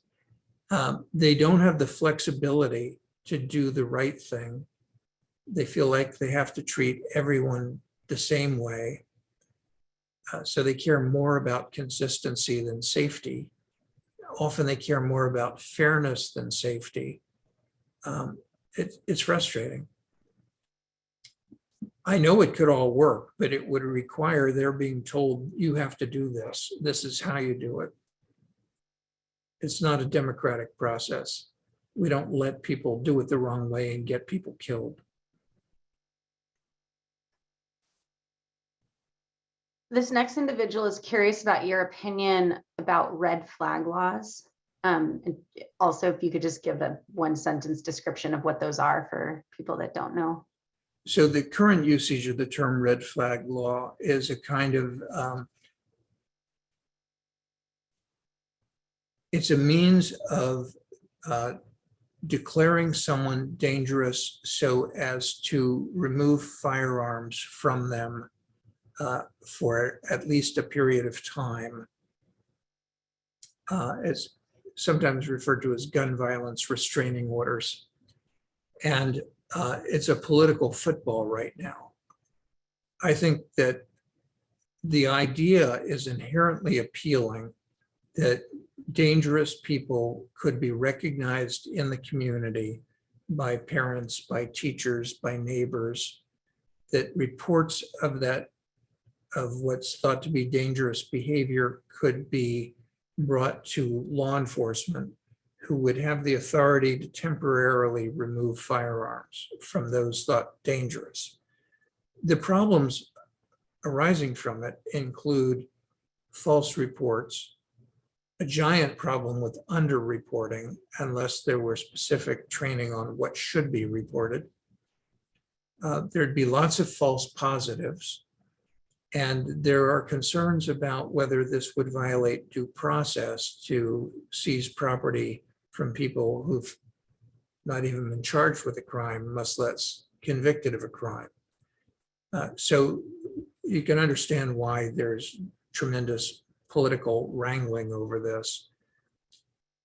They don't have the flexibility to do the right thing. They feel like they have to treat everyone the same way. So they care more about consistency than safety. Often they care more about fairness than safety. It's frustrating. I know it could all work, but it would require their being told, you have to do this. This is how you do it. It's not a democratic process. We don't let people do it the wrong way and get people killed. This next individual is curious about your opinion about red flag laws. And also, if you could just give a one-sentence description of what those are for people that don't know. So the current usage of the term red flag law is a kind of, it's a means of declaring someone dangerous so as to remove firearms from them for at least a period of time. It's sometimes referred to as gun violence restraining orders. And it's a political football right now. I think that the idea is inherently appealing, that dangerous people could be recognized in the community by parents, by teachers, by neighbors, that reports of what's thought to be dangerous behavior could be brought to law enforcement, who would have the authority to temporarily remove firearms from those thought dangerous. The problems arising from it include false reports, a giant problem with underreporting unless there were specific training on what should be reported. There'd be lots of false positives. And there are concerns about whether this would violate due process to seize property from people who've not even been charged with a crime, much less convicted of a crime. So you can understand why there's tremendous political wrangling over this.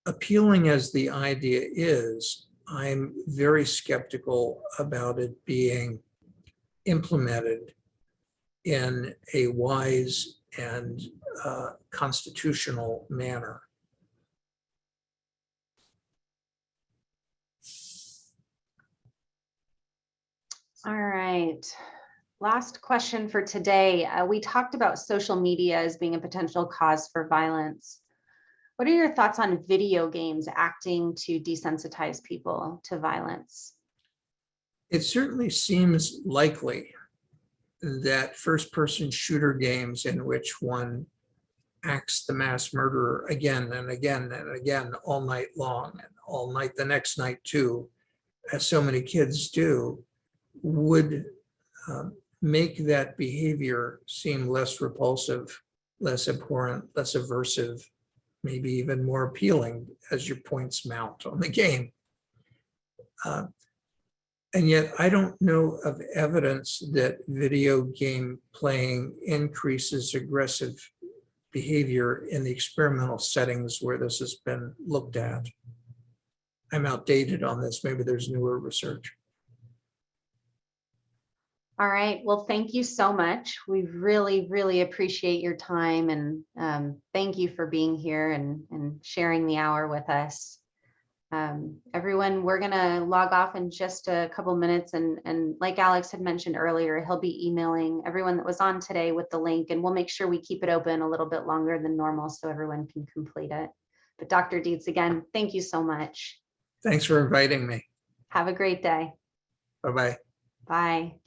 Appealing as the idea is, I'm very skeptical about it being implemented in a wise and constitutional manner. All right. Last question for today. We talked about social media as being a potential cause for violence. What are your thoughts on video games acting to desensitize people to violence? It certainly seems likely that first-person shooter games in which one acts the mass murderer again and again and again all night long and all night the next night too, as so many kids do, would make that behavior seem less repulsive, less abhorrent, less aversive, maybe even more appealing as your points mount on the game. And yet I don't know of evidence that video game playing increases aggressive behavior in the experimental settings where this has been looked at. I'm outdated on this. Maybe there's newer research. All right. Well, thank you so much. We really, really appreciate your time, and thank you for being here and sharing the hour with us. Everyone, we're going to log off in just a couple minutes. And like Alex had mentioned earlier, he'll be emailing everyone that was on today with the link, and we'll make sure we keep it open a little bit longer than normal so everyone can complete it. But Dr. Dietz, again, thank you so much. Thanks for inviting me. Have a great day. Bye-bye. Bye.